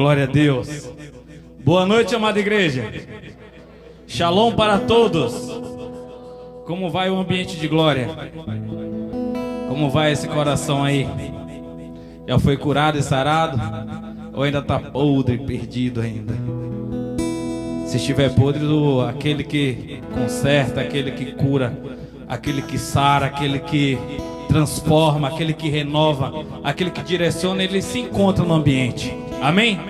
Glória a Deus. Boa noite, amada igreja. Shalom para todos. Como vai o ambiente de glória? Como vai esse coração aí? Já foi curado e sarado? Ou ainda está podre, perdido ainda? Se estiver podre, aquele que conserta, aquele que cura, aquele que sara, aquele que transforma, aquele que renova, aquele que direciona, ele se encontra no ambiente. Amém?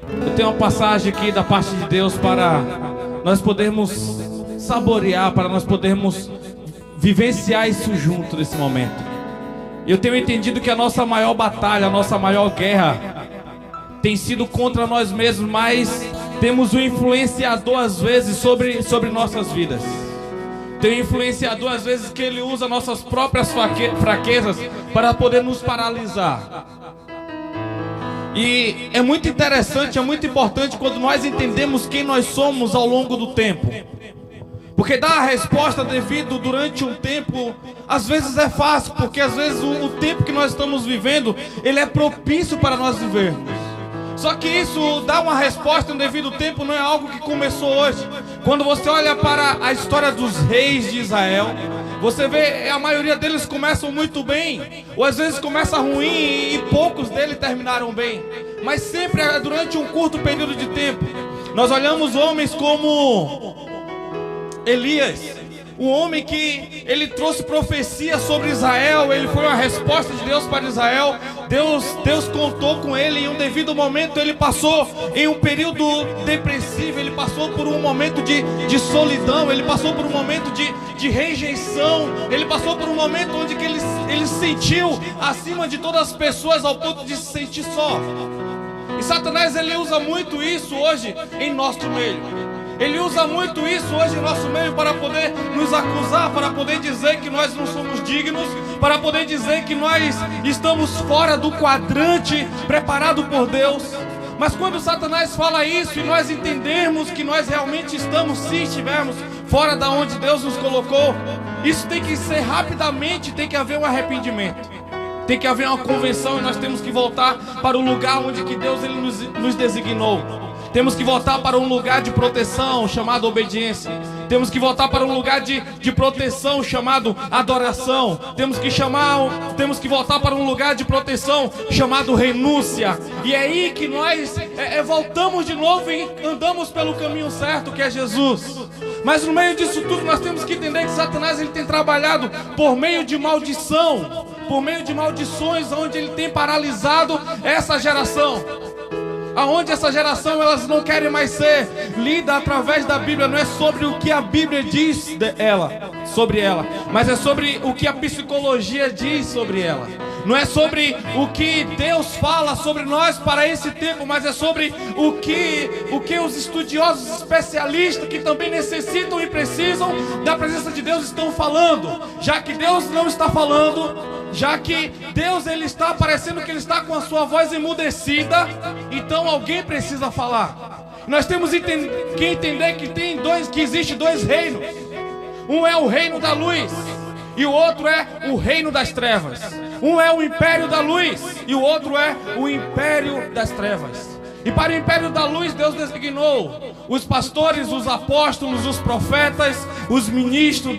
Eu tenho uma passagem aqui da parte de Deus para nós podermos saborear, para nós podermos vivenciar isso junto nesse momento. Eu tenho entendido que a nossa maior batalha, a nossa maior guerra tem sido contra nós mesmos, mas temos um influenciador às vezes sobre nossas vidas. Tem um influenciador às vezes que ele usa nossas próprias fraquezas para poder nos paralisar. E é muito interessante, é muito importante quando nós entendemos quem nós somos ao longo do tempo. Porque dar a resposta devido durante um tempo, às vezes é fácil, porque às vezes o tempo que nós estamos vivendo, ele é propício para nós vivermos. Só que isso, dar uma resposta em um devido tempo, não é algo que começou hoje. Quando você olha para a história dos reis de Israel, você vê a maioria deles começam muito bem, ou às vezes começa ruim e poucos deles terminaram bem. Mas sempre durante um curto período de tempo. Nós olhamos homens como Elias, um homem que ele trouxe profecia sobre Israel, ele foi uma resposta de Deus para Israel. Deus contou com ele em um devido momento. Ele passou em um período depressivo, ele passou por um momento de solidão, ele passou por um momento de rejeição, ele passou por um momento onde que ele se sentiu acima de todas as pessoas ao ponto de se sentir só. E Satanás, ele usa muito isso hoje em nosso meio. Ele usa muito isso hoje em nosso meio para poder nos acusar, para poder dizer que nós não somos dignos, para poder dizer que nós estamos fora do quadrante preparado por Deus. Mas quando Satanás fala isso e nós entendermos que nós realmente estamos, se estivermos fora da onde Deus nos colocou, isso tem que ser rapidamente, tem que haver um arrependimento. Tem que haver uma convenção e nós temos que voltar para o lugar onde que Deus ele nos designou. Temos que voltar para um lugar de proteção chamado obediência. Temos que voltar para um lugar de proteção chamado adoração. Temos que voltar para um lugar de proteção chamado renúncia. E é aí que nós voltamos de novo e andamos pelo caminho certo, que é Jesus. Mas no meio disso tudo nós temos que entender que Satanás ele tem trabalhado por meio de maldição, por meio de maldições, onde ele tem paralisado essa geração. Aonde essa geração elas não querem mais ser lida através da Bíblia. Não é sobre o que a Bíblia diz sobre ela, mas é sobre o que a psicologia diz sobre ela. Não é sobre o que Deus fala sobre nós para esse tempo, mas é sobre o que os estudiosos especialistas que também necessitam e precisam da presença de Deus estão falando. Já que Deus não está falando, já que Deus ele está parecendo que ele está com a sua voz emudecida, então alguém precisa falar. Nós temos que entender que existe dois reinos. Um é o reino da luz e o outro é o reino das trevas. Um é o império da luz e o outro é o império das trevas. E para o império da luz Deus designou os pastores, os apóstolos, os profetas, os ministros.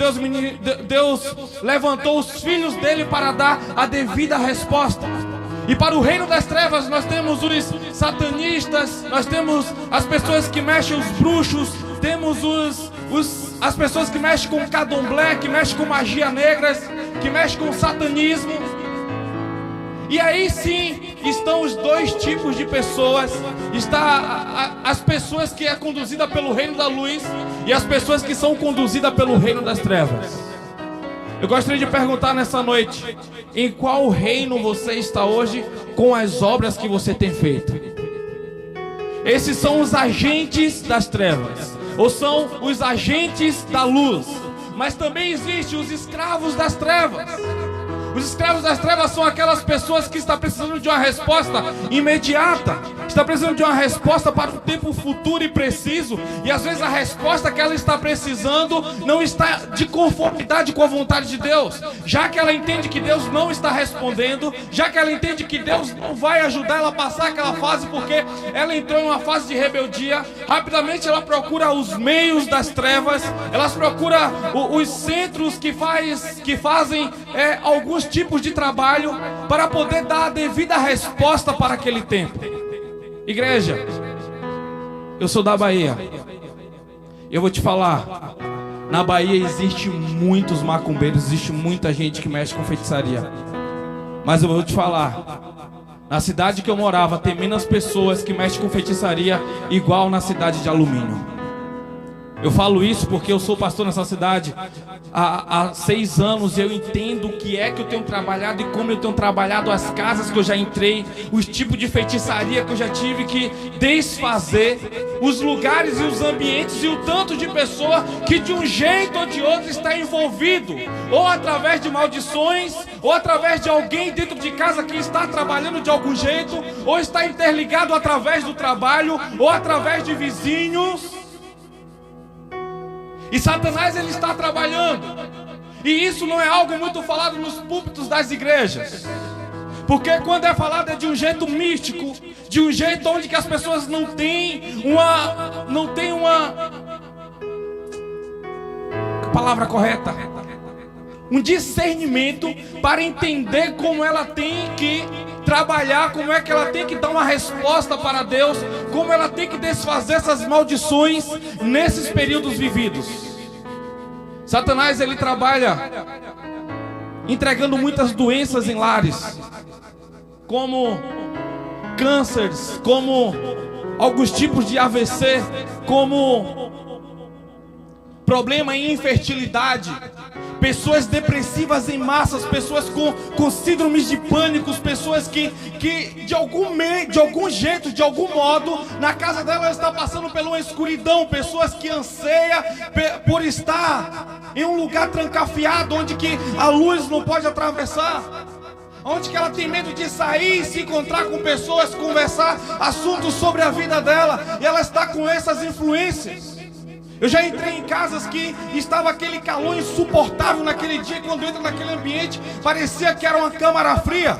Deus levantou os filhos dele para dar a devida resposta. E para o reino das trevas nós temos os satanistas, nós temos as pessoas que mexem, os bruxos, temos as pessoas que mexem com candomblé, que mexem com magia negra, que mexem com satanismo. E aí sim estão os dois tipos de pessoas. Está as pessoas que é conduzida pelo reino da luz e as pessoas que são conduzidas pelo reino das trevas. Eu gostaria de perguntar nessa noite: em qual reino você está hoje com as obras que você tem feito? Esses são os agentes das trevas, ou são os agentes da luz. Mas também existem os escravos das trevas. Os escravos das trevas são aquelas pessoas que estão precisando de uma resposta imediata, está precisando de uma resposta para um tempo futuro e preciso, e às vezes a resposta que ela está precisando não está de conformidade com a vontade de Deus, já que ela entende que Deus não está respondendo, já que ela entende que Deus não vai ajudar ela a passar aquela fase, porque ela entrou em uma fase de rebeldia. Rapidamente ela procura os meios das trevas, ela procura os centros que fazem alguns tipos de trabalho para poder dar a devida resposta para aquele tempo. Igreja, eu sou da Bahia. Eu vou te falar, na Bahia existe muitos macumbeiros, existe muita gente que mexe com feitiçaria. Mas eu vou te falar, na cidade que eu morava tem menos pessoas que mexem com feitiçaria igual na cidade de Alumínio. Eu falo isso porque eu sou pastor nessa cidade há 6 anos, e eu entendo o que é que eu tenho trabalhado e como eu tenho trabalhado, as casas que eu já entrei, os tipos de feitiçaria que eu já tive que desfazer, os lugares e os ambientes e o tanto de pessoa que de um jeito ou de outro está envolvido, ou através de maldições, ou através de alguém dentro de casa que está trabalhando de algum jeito, ou está interligado através do trabalho, ou através de vizinhos. E Satanás, ele está trabalhando. E isso não é algo muito falado nos púlpitos das igrejas. Porque quando é falado é de um jeito místico, de um jeito onde que as pessoas não têm uma palavra correta, um discernimento para entender como ela tem que trabalhar, como é que ela tem que dar uma resposta para Deus, como ela tem que desfazer essas maldições nesses períodos vividos. Satanás, ele trabalha entregando muitas doenças em lares, como cânceres, como alguns tipos de AVC, como problema em infertilidade, pessoas depressivas em massas, pessoas com síndromes de pânico, pessoas que de algum jeito, de algum modo, na casa dela está passando por uma escuridão, pessoas que anseiam por estar em um lugar trancafiado, onde que a luz não pode atravessar, onde que ela tem medo de sair, se encontrar com pessoas, conversar assuntos sobre a vida dela, e ela está com essas influências. Eu já entrei em casas que estava aquele calor insuportável naquele dia. Quando entra naquele ambiente, parecia que era uma câmara fria,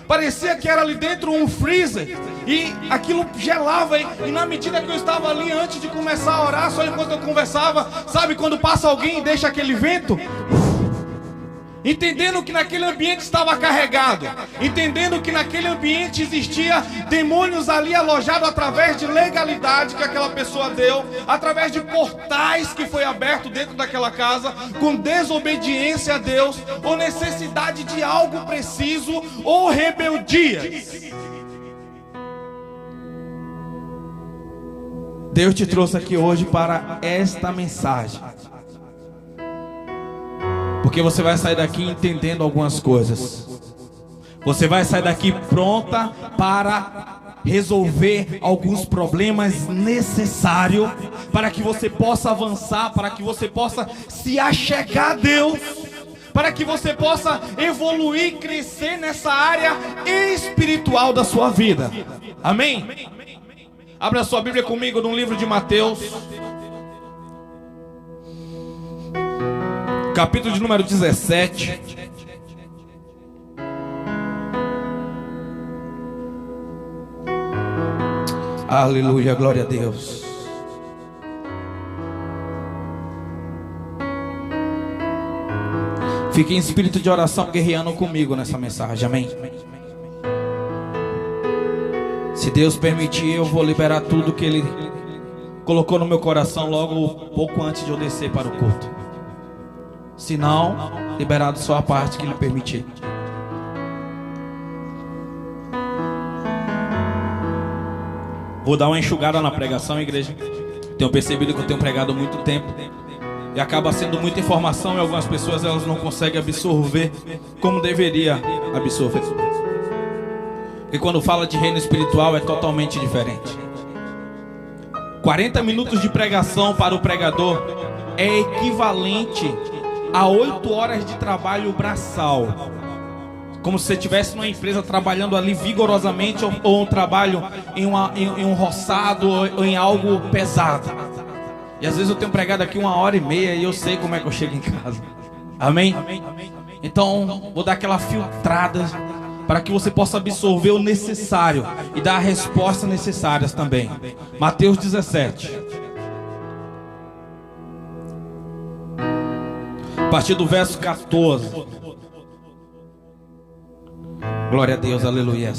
parecia que era ali dentro um freezer, e aquilo gelava. E na medida que eu estava ali, antes de começar a orar, só enquanto eu conversava, sabe quando passa alguém e deixa aquele vento? Entendendo que naquele ambiente estava carregado, entendendo que naquele ambiente existia demônios ali alojados através de legalidade que aquela pessoa deu, através de portais que foi aberto dentro daquela casa, com desobediência a Deus, ou necessidade de algo preciso, ou rebeldia. Deus te trouxe aqui hoje para esta mensagem, porque você vai sair daqui entendendo algumas coisas. Você vai sair daqui pronta para resolver alguns problemas necessários para que você possa avançar, para que você possa se achegar a Deus, para que você possa evoluir, crescer nessa área espiritual da sua vida. Amém? Abra a sua Bíblia comigo no livro de Mateus, capítulo de número 17. Aleluia, glória a Deus. Fique em espírito de oração guerreando comigo nessa mensagem, amém? Se Deus permitir, eu vou liberar tudo que Ele colocou no meu coração logo pouco antes de eu descer para o culto. Se não, liberado só a parte que Ele permitir. Vou dar uma enxugada na pregação, igreja. Tenho percebido que eu tenho pregado há muito tempo e acaba sendo muita informação, e algumas pessoas elas não conseguem absorver como deveria absorver. Porque quando fala de reino espiritual é totalmente diferente. 40 minutos de pregação para o pregador é equivalente a 8 horas de trabalho braçal. como se você estivesse numa empresa trabalhando ali vigorosamente, ou um trabalho em um roçado, ou em algo pesado. E às vezes eu tenho pregado aqui 1h30 e eu sei como é que eu chego em casa. Amém? Então vou dar aquela filtrada para que você possa absorver o necessário e dar as respostas necessárias também. Mateus 17, a partir do verso 14. Glória a Deus, aleluia.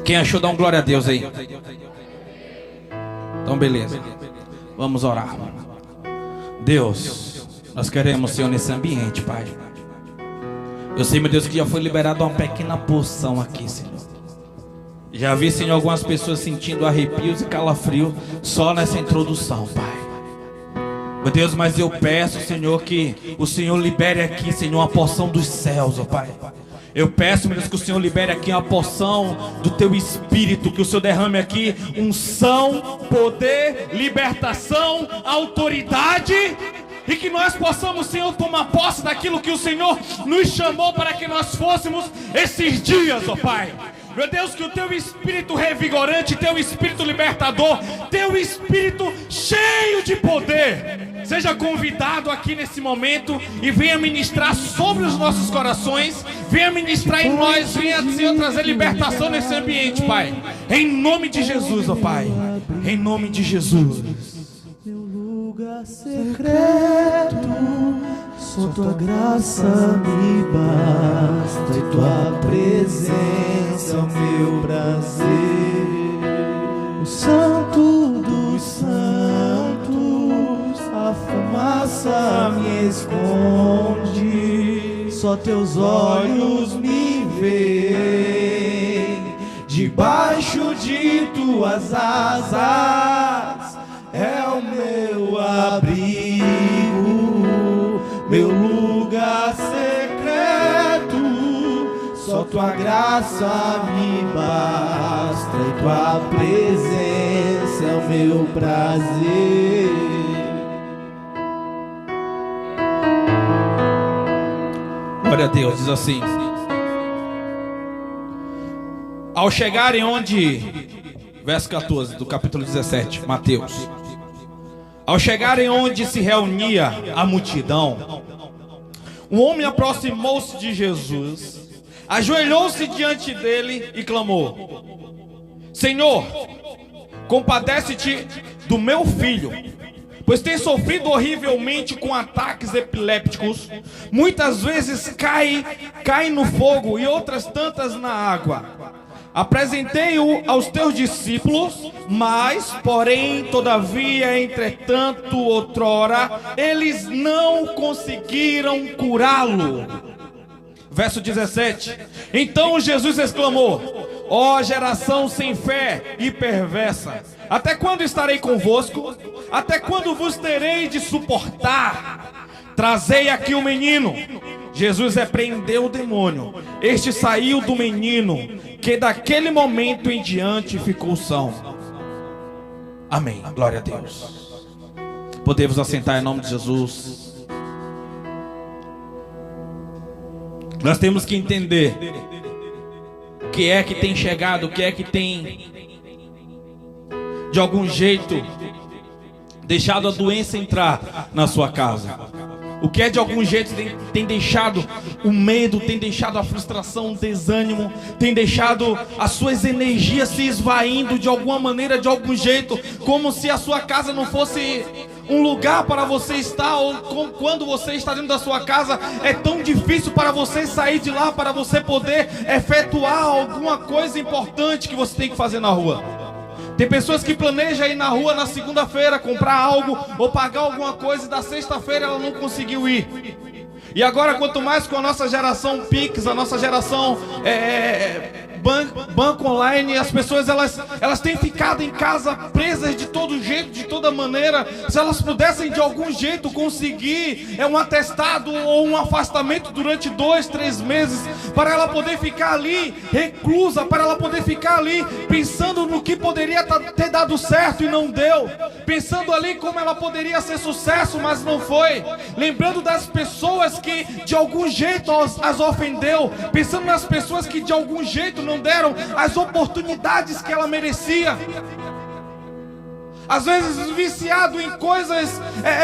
Quem achou, dá um glória a Deus aí. Então beleza, vamos orar. Deus, nós queremos, Senhor, nesse ambiente, Pai. Eu sei, meu Deus, que já foi liberada uma pequena porção aqui, Senhor. Já vi, Senhor, algumas pessoas sentindo arrepios e calafrio só nessa introdução, Pai. Meu Deus, mas eu peço, Senhor, que o Senhor libere aqui, Senhor, uma porção dos céus, ó Pai. Eu peço, meu Deus, que o Senhor libere aqui uma porção do Teu Espírito, que o Senhor derrame aqui unção, poder, libertação, autoridade, e que nós possamos, Senhor, tomar posse daquilo que o Senhor nos chamou para que nós fôssemos esses dias, ó Pai. Meu Deus, que o Teu Espírito revigorante, Teu Espírito libertador, Teu Espírito cheio de poder, seja convidado aqui nesse momento e venha ministrar sobre os nossos corações, venha ministrar em nós, venha, Senhor, trazer libertação nesse ambiente, Pai. Em nome de Jesus, ó Pai. Em nome de Jesus. Meu lugar secreto, só Tua graça me basta, e Tua presença é o meu prazer. O Santo dos Santos, a fumaça me esconde, só Teus olhos me veem, debaixo de Tuas asas é o meu abrigo, meu lugar secreto, só Tua graça me basta, e Tua presença é o meu prazer. Glória a Deus, diz assim: ao chegarem onde, verso 14 do capítulo 17, Mateus. Ao chegarem onde se reunia a multidão, um homem aproximou-se de Jesus, ajoelhou-se diante dele e clamou: Senhor, compadece-te do meu filho, pois tem sofrido horrivelmente com ataques epilépticos. Muitas vezes cai no fogo e outras tantas na água. Apresentei-o aos teus discípulos, mas, porém, todavia, entretanto, outrora, eles não conseguiram curá-lo. Verso 17. Então Jesus exclamou: ó geração sem fé e perversa, até quando estarei convosco? Até quando vos terei de suportar? Trazei aqui o menino. Jesus repreendeu o demônio. Este saiu do menino, que daquele momento em diante ficou são. Amém. Glória a Deus. Podemos assentar em nome de Jesus. Nós temos que entender o que é que tem chegado, o que é que tem, de algum jeito, deixado a doença entrar na sua casa. O que é de algum jeito tem deixado o medo, tem deixado a frustração, o desânimo, tem deixado as suas energias se esvaindo de alguma maneira, de algum jeito, como se a sua casa não fosse um lugar para você estar, ou quando você está dentro da sua casa, é tão difícil para você sair de lá, para você poder efetuar alguma coisa importante que você tem que fazer na rua. Tem pessoas que planejam ir na rua na segunda-feira, comprar algo ou pagar alguma coisa, e da sexta-feira ela não conseguiu ir. E agora, quanto mais com a nossa geração Pix, a nossa geração banco online, as pessoas elas têm ficado em casa presas de todo jeito, de toda maneira. Se elas pudessem de algum jeito conseguir um atestado ou um afastamento durante 2, 3 meses, para ela poder ficar ali reclusa, para ela poder ficar ali pensando no que poderia ter dado certo e não deu, pensando ali como ela poderia ser sucesso, mas não foi, lembrando das pessoas que de algum jeito as ofendeu, pensando nas pessoas que de algum jeito não deram as oportunidades que ela merecia. Às vezes viciado em coisas,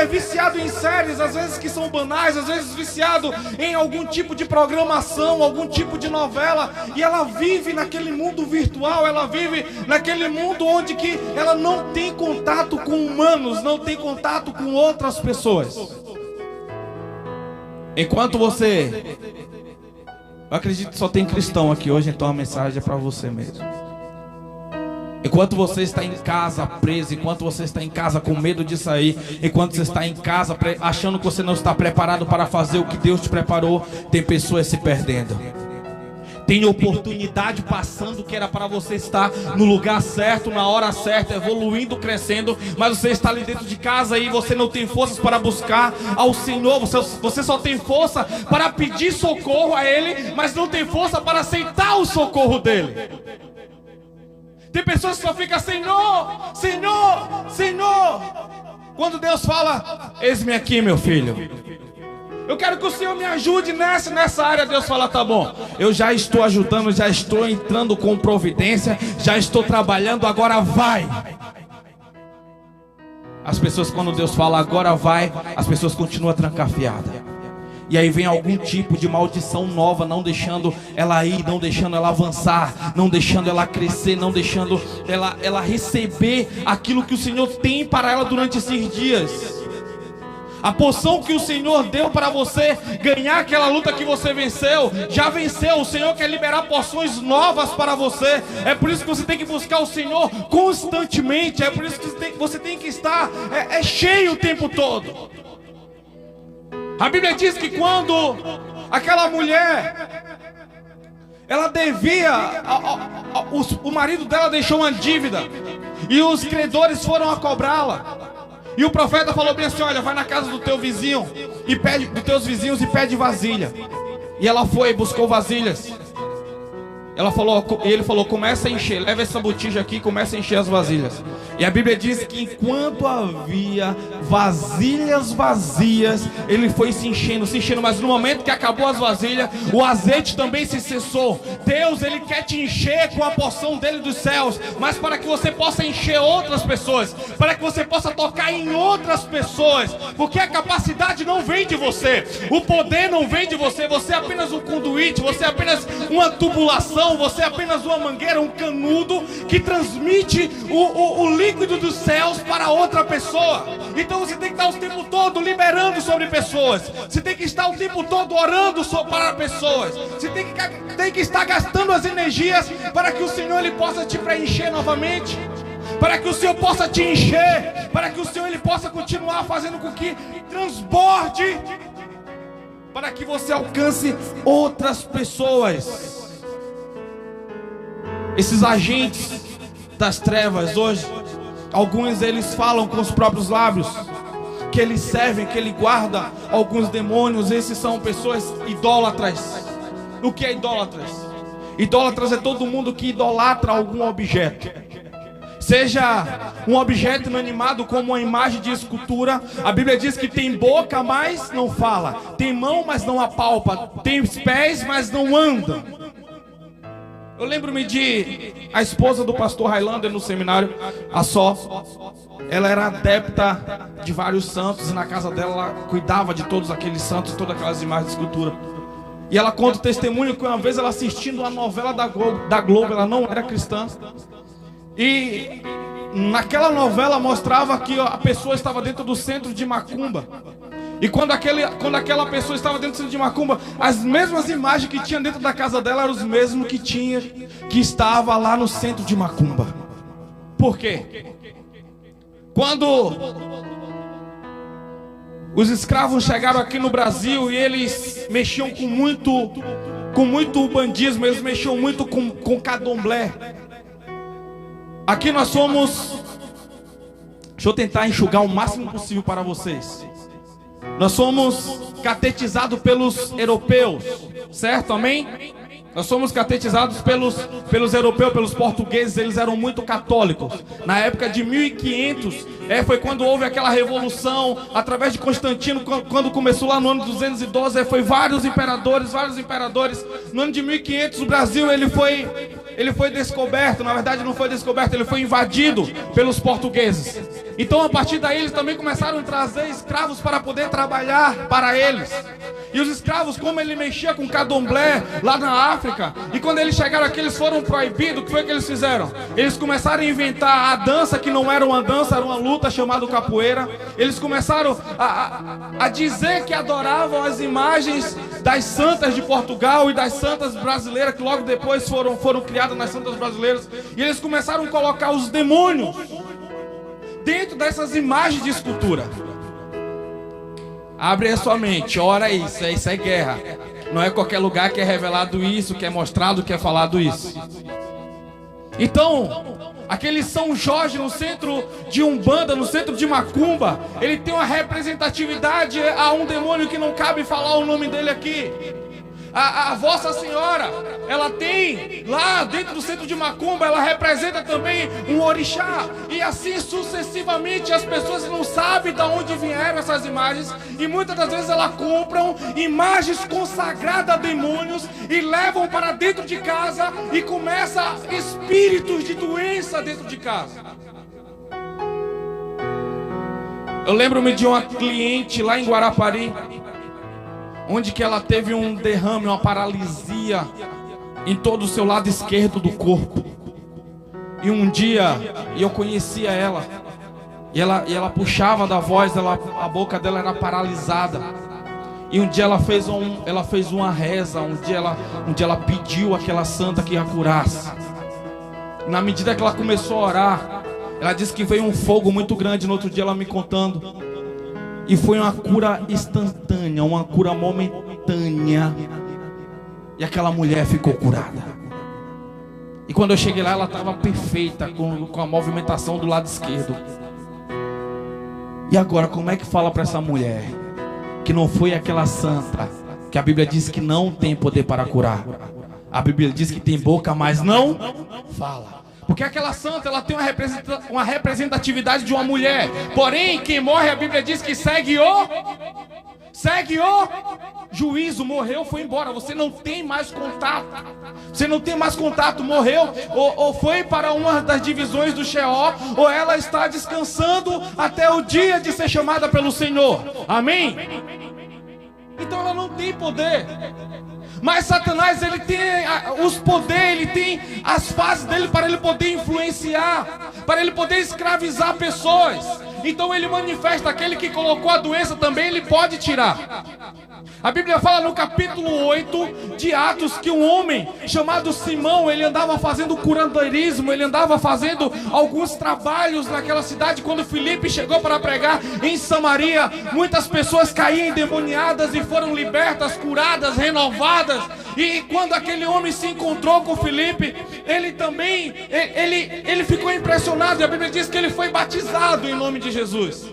viciado em séries, às vezes que são banais, às vezes viciado em algum tipo de programação, algum tipo de novela, e ela vive naquele mundo virtual, ela vive naquele mundo onde que ela não tem contato com humanos, não tem contato com outras pessoas. Enquanto você... Eu acredito que só tem cristão aqui hoje, então a mensagem é para você mesmo. Enquanto você está em casa preso, enquanto você está em casa com medo de sair, enquanto você está em casa achando que você não está preparado para fazer o que Deus te preparou, tem pessoas se perdendo. Tem oportunidade passando que era para você estar no lugar certo, na hora certa, evoluindo, crescendo, mas você está ali dentro de casa e você não tem forças para buscar ao Senhor. Você só tem força para pedir socorro a Ele, mas não tem força para aceitar o socorro dEle. Tem pessoas que só ficam: Senhor, Senhor, Senhor. Quando Deus fala: eis-me aqui, meu filho, eu quero que o Senhor me ajude nessa área. Deus fala: tá bom, eu já estou ajudando, já estou entrando com providência, já estou trabalhando, agora vai. As pessoas, quando Deus fala agora vai, as pessoas continuam trancafiadas. E aí vem algum tipo de maldição nova, não deixando ela ir, não deixando ela avançar, não deixando ela crescer, não deixando ela receber aquilo que o Senhor tem para ela durante esses dias. A porção que o Senhor deu para você ganhar aquela luta que você venceu, já venceu. O Senhor quer liberar porções novas para você. É por isso que você tem que buscar o Senhor constantemente. É por isso que você tem que estar cheio o tempo todo. A Bíblia diz que quando aquela mulher, ela devia, o marido dela deixou uma dívida e os credores foram a cobrá-la. E o profeta falou bem assim: olha, vai na casa do teu vizinho e pede, dos teus vizinhos, e pede vasilha. E ela foi e buscou vasilhas. Ele falou: começa a encher, leva essa botija aqui e começa a encher as vasilhas. E a Bíblia diz que enquanto havia vasilhas vazias, ele foi se enchendo, mas no momento que acabou as vasilhas, o azeite também se cessou. Deus, Ele quer te encher com a porção dele dos céus, mas para que você possa encher outras pessoas, para que você possa tocar em outras pessoas, porque a capacidade não vem de você, o poder não vem de você, você é apenas um conduíte, você é apenas uma tubulação, você é apenas uma mangueira, um canudo que transmite o líquido dos céus para outra pessoa. Então você tem que estar o tempo todo liberando sobre pessoas, você tem que estar o tempo todo orando para pessoas, você tem que estar gastando as energias para que o Senhor Ele possa te preencher novamente, para que o Senhor possa te encher, para que o Senhor Ele possa continuar fazendo com que transborde, para que você alcance outras pessoas. Esses agentes das trevas hoje, alguns eles falam com os próprios lábios que eles servem, que ele guarda alguns demônios. Esses são pessoas idólatras. O que é idólatras? Idólatras é todo mundo que idolatra algum objeto, seja um objeto inanimado como uma imagem de escultura. A Bíblia diz que tem boca, mas não fala, tem mão, mas não apalpa, tem pés, mas não anda. Eu lembro-me de a esposa do pastor Highlander no seminário, a Só. Ela era adepta de vários santos e na casa dela ela cuidava de todos aqueles santos, todas aquelas imagens de escultura. E ela conta o testemunho que uma vez ela assistindo uma novela da Globo, ela não era cristã, e naquela novela mostrava que a pessoa estava dentro do centro de macumba. E quando aquela pessoa estava dentro do centro de macumba, as mesmas imagens que tinha dentro da casa dela eram os mesmos que estava lá no centro de macumba. Por quê? Quando os escravos chegaram aqui no Brasil e eles mexiam com com muito bandismo, eles mexiam muito com candomblé. Aqui nós somos... Deixa eu tentar enxugar o máximo possível para vocês. Nós somos catetizados pelos europeus, certo? Amém? Nós somos catetizados pelos europeus, pelos portugueses. Eles eram muito católicos. Na época de 1500, foi quando houve aquela revolução, através de Constantino, quando começou lá no ano 212, foi vários imperadores. No ano de 1500, o Brasil ele foi descoberto. Na verdade não foi descoberto, ele foi invadido pelos portugueses. Então a partir daí eles também começaram a trazer escravos para poder trabalhar para eles. E os escravos, como ele mexia com candomblé lá na África, e quando eles chegaram aqui eles foram proibidos, o que foi que eles fizeram? Eles começaram a inventar a dança que não era uma dança, era uma luta chamada capoeira. Eles começaram a dizer que adoravam as imagens das santas de Portugal e das santas brasileiras, que logo depois foram criadas nas santas brasileiras. E eles começaram a colocar os demônios dentro dessas imagens de escultura. Abre a sua mente, ora isso é guerra. Não é qualquer lugar que é revelado isso, que é mostrado, que é falado isso. Então, aquele São Jorge no centro de Umbanda, no centro de Macumba, ele tem uma representatividade a um demônio que não cabe falar o nome dele aqui. A Vossa Senhora, ela tem lá dentro do centro de Macumba, ela representa também um orixá. E assim sucessivamente, as pessoas não sabem de onde vieram essas imagens. E muitas das vezes elas compram imagens consagradas a demônios e levam para dentro de casa. E começa espíritos de doença dentro de casa. Eu lembro-me de uma cliente lá em Guarapari, onde que ela teve um derrame, uma paralisia em todo o seu lado esquerdo do corpo. E um dia, eu conhecia ela, e ela puxava da voz, a boca dela era paralisada. E um dia ela fez uma reza, um dia ela pediu àquela santa que a curasse. E na medida que ela começou a orar, ela disse que veio um fogo muito grande. No outro dia ela me contando, e foi uma cura instantânea, uma cura momentânea. E aquela mulher ficou curada. E quando eu cheguei lá, ela estava perfeita, com a movimentação do lado esquerdo. E agora, como é que fala para essa mulher que não foi aquela santa, que a Bíblia diz que não tem poder para curar? A Bíblia diz que tem boca, mas não fala. Porque aquela santa, ela tem uma representatividade de uma mulher. Porém, quem morre, a Bíblia diz que segue o juízo. Morreu, foi embora. Você não tem mais contato. Você não tem mais contato. Morreu, ou foi para uma das divisões do Sheol, ou ela está descansando até o dia de ser chamada pelo Senhor. Amém? Então ela não tem poder. Mas Satanás, ele tem os poderes, ele tem as fases dele para ele poder influenciar, para ele poder escravizar pessoas. Então ele manifesta, aquele que colocou a doença também, ele pode tirar. A Bíblia fala no capítulo 8 de Atos que um homem chamado Simão, ele andava fazendo curandeirismo, ele andava fazendo alguns trabalhos naquela cidade. Quando Filipe chegou para pregar em Samaria, muitas pessoas caíam endemoniadas e foram libertas, curadas, renovadas. E quando aquele homem se encontrou com Filipe, ele também, ele ficou impressionado. E a Bíblia diz que ele foi batizado em nome de Jesus.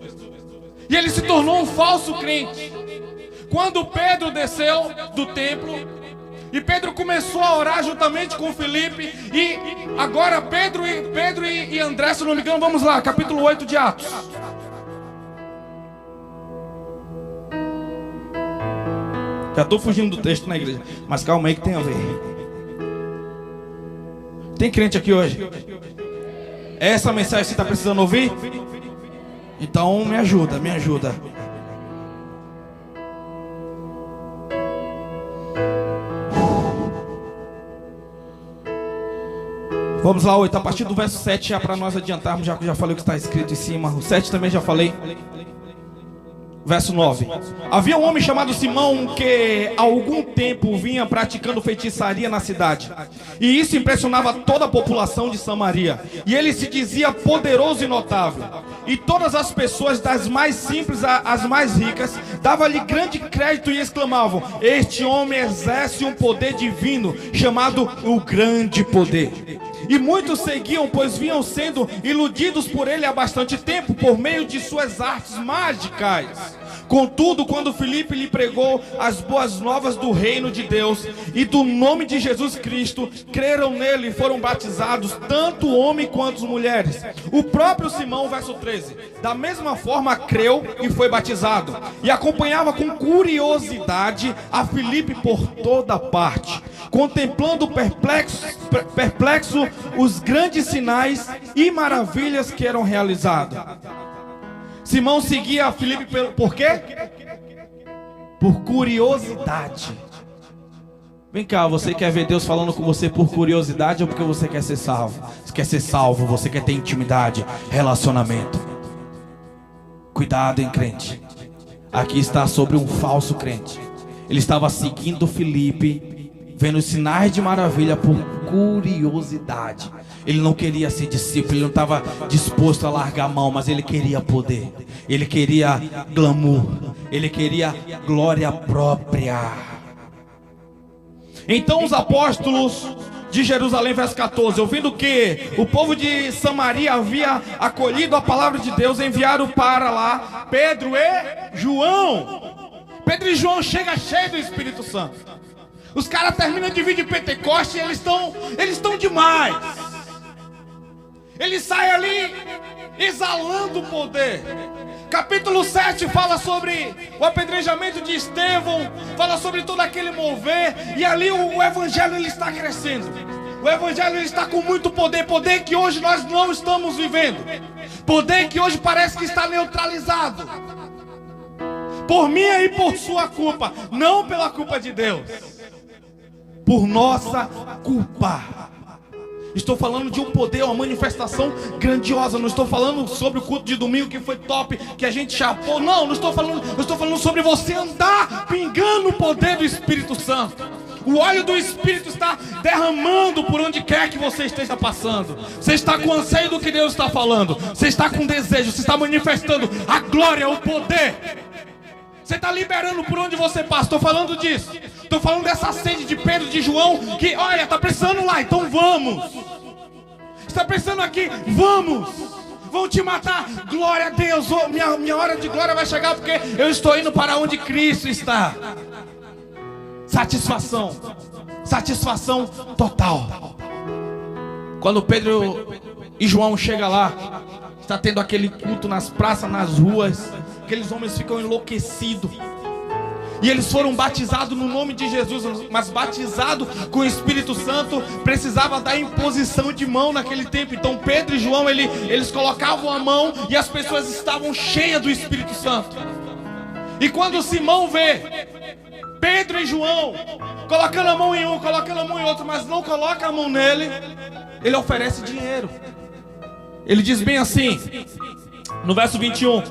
E ele se tornou um falso crente. Quando Pedro desceu do templo, e Pedro começou a orar juntamente com Filipe, e agora Pedro e André, se não me engano, vamos lá, capítulo 8 de Atos. Já estou fugindo do texto na igreja, mas calma aí que tem a ver. Tem crente aqui hoje? É essa mensagem que você está precisando ouvir? Então me ajuda, me ajuda. Vamos lá, 8, a partir do verso 7, já para nós adiantarmos, já falei o que está escrito em cima. O 7 também já falei. Verso 9. Havia um homem chamado Simão que há algum tempo vinha praticando feitiçaria na cidade. E isso impressionava toda a população de Samaria. E ele se dizia poderoso e notável. E todas as pessoas, das mais simples às mais ricas, davam-lhe grande crédito e exclamavam: este homem exerce um poder divino, chamado o grande poder. E muitos seguiam, pois vinham sendo iludidos por ele há bastante tempo, por meio de suas artes mágicas. Contudo, quando Filipe lhe pregou as boas novas do reino de Deus e do nome de Jesus Cristo, creram nele e foram batizados, tanto homem quanto mulheres. O próprio Simão, verso 13, da mesma forma creu e foi batizado, e acompanhava com curiosidade a Filipe por toda parte, contemplando perplexo os grandes sinais e maravilhas que eram realizados. Simão seguia a Filipe por quê? Por curiosidade. Vem cá, você quer ver Deus falando com você por curiosidade ou porque você quer ser salvo? Você quer ser salvo, você quer ter intimidade, relacionamento. Cuidado, hein, crente. Aqui está sobre um falso crente. Ele estava seguindo Filipe, vendo os sinais de maravilha por curiosidade. Ele não queria ser discípulo, ele não estava disposto a largar a mão, mas ele queria poder, ele queria glamour, ele queria glória própria. Então os apóstolos de Jerusalém, verso 14, ouvindo que o povo de Samaria havia acolhido a palavra de Deus, enviaram para lá Pedro e João. Pedro e João chegam cheios do Espírito Santo. Os caras terminam de vir de Pentecoste e eles estão demais. Eles saem ali exalando o poder. Capítulo 7 fala sobre o apedrejamento de Estevão, fala sobre todo aquele mover, e ali o evangelho ele está crescendo. O evangelho ele está com muito poder, poder que hoje nós não estamos vivendo, poder que hoje parece que está neutralizado por minha e por sua culpa, não pela culpa de Deus, por nossa culpa. Estou falando de um poder, uma manifestação grandiosa. Não estou falando sobre o culto de domingo que foi top, que a gente chapou. Não estou falando. Eu estou falando sobre você andar pingando o poder do Espírito Santo. O óleo do Espírito está derramando por onde quer que você esteja passando. Você está com anseio do que Deus está falando. Você está com desejo. Você está manifestando a glória, o poder. Você está liberando por onde você passa. Estou falando disso. Estou falando dessa sede de Pedro, de João, que, olha, está precisando lá, então vamos. Está precisando aqui, vamos. Vão te matar, glória a Deus. Minha hora de glória vai chegar, porque eu estou indo para onde Cristo está. Satisfação. Satisfação total. Quando Pedro e João chegam lá, está tendo aquele culto nas praças, nas ruas. Aqueles homens ficam enlouquecidos. E eles foram batizados no nome de Jesus. Mas batizado com o Espírito Santo precisava da imposição de mão naquele tempo. Então Pedro e João eles colocavam a mão e as pessoas estavam cheias do Espírito Santo. E quando Simão vê Pedro e João colocando a mão em um, colocando a mão em outro, mas não coloca a mão nele, ele oferece dinheiro. Ele diz bem assim no verso 21.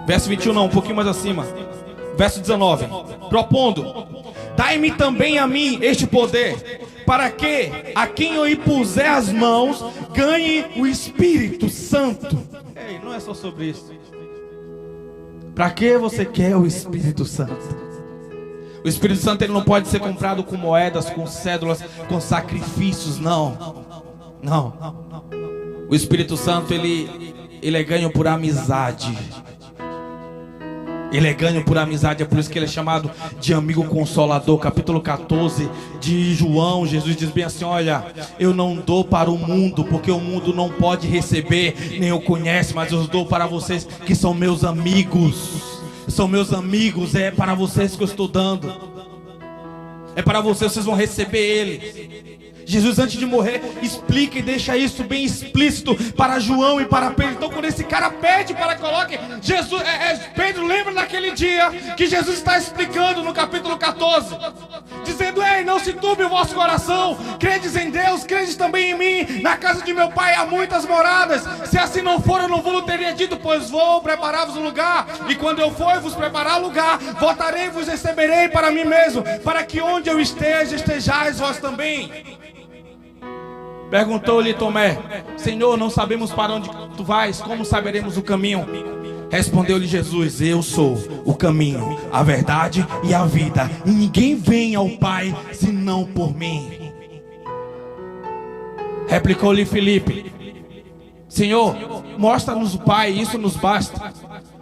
Verso 21 não, um pouquinho mais acima. Verso 19. Propondo: dai-me também a mim este poder, para que a quem eu impuser as mãos ganhe o Espírito Santo. Ei, não é só sobre isso. Para que você quer o Espírito Santo? O Espírito Santo ele não pode ser comprado com moedas, com cédulas, com sacrifícios, não. Não. O Espírito Santo ele é ganho por amizade. Ele é ganho por amizade, é por isso que ele é chamado de amigo consolador. Capítulo 14 de João, Jesus diz bem assim: olha, eu não dou para o mundo, porque o mundo não pode receber, nem o conhece, mas eu dou para vocês que são meus amigos. São meus amigos, é para vocês que eu estou dando. É para vocês vão receber ele. Jesus, antes de morrer, explica e deixa isso bem explícito para João e para Pedro. Então, quando esse cara pede para que coloque Pedro lembra daquele dia que Jesus está explicando no capítulo 14, dizendo: ei, não se turbe o vosso coração, credes em Deus, credes também em mim. Na casa de meu pai há muitas moradas. Se assim não for, eu não vou teria dito, pois vou preparar-vos um lugar. E quando eu for vos preparar lugar, voltarei e vos receberei para mim mesmo, para que onde eu esteja, estejais vós também. Perguntou-lhe Tomé: Senhor, não sabemos para onde tu vais, como saberemos o caminho? Respondeu-lhe Jesus: eu sou o caminho, a verdade e a vida, e ninguém vem ao Pai senão por mim. Replicou-lhe Filipe: Senhor, mostra-nos o Pai, isso nos basta.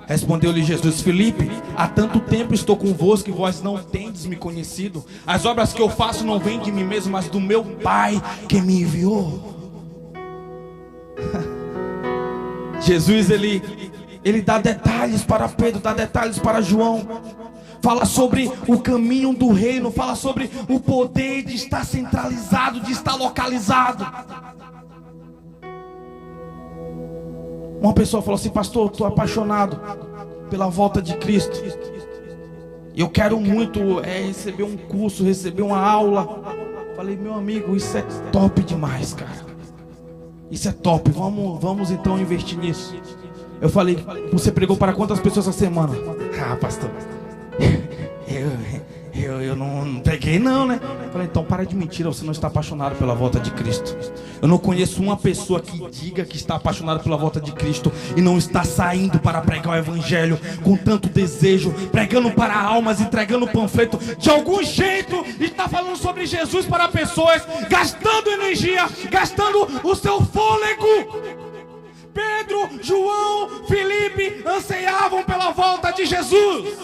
Respondeu-lhe Jesus: Filipe, há tanto tempo estou convosco e vós não tendes me conhecido. As obras que eu faço não vêm de mim mesmo, mas do meu Pai que me enviou. Jesus, ele dá detalhes para Pedro, dá detalhes para João. Fala sobre o caminho do reino, fala sobre o poder de estar centralizado, de estar localizado. Uma pessoa falou assim: pastor, estou apaixonado pela volta de Cristo. Eu quero muito receber um curso, receber uma aula. Falei: meu amigo, isso é top demais, cara. Isso é top, vamos então investir nisso. Eu falei: você pregou para quantas pessoas essa semana? Ah, pastor, eu não preguei não, né? Eu falei: então para de mentira, você não está apaixonado pela volta de Cristo. Eu não conheço uma pessoa que diga que está apaixonada pela volta de Cristo e não está saindo para pregar o evangelho com tanto desejo, pregando para almas, entregando panfleto. De algum jeito está falando sobre Jesus para pessoas, gastando energia, gastando o seu fôlego. Pedro, João, Filipe anseiavam pela volta de Jesus.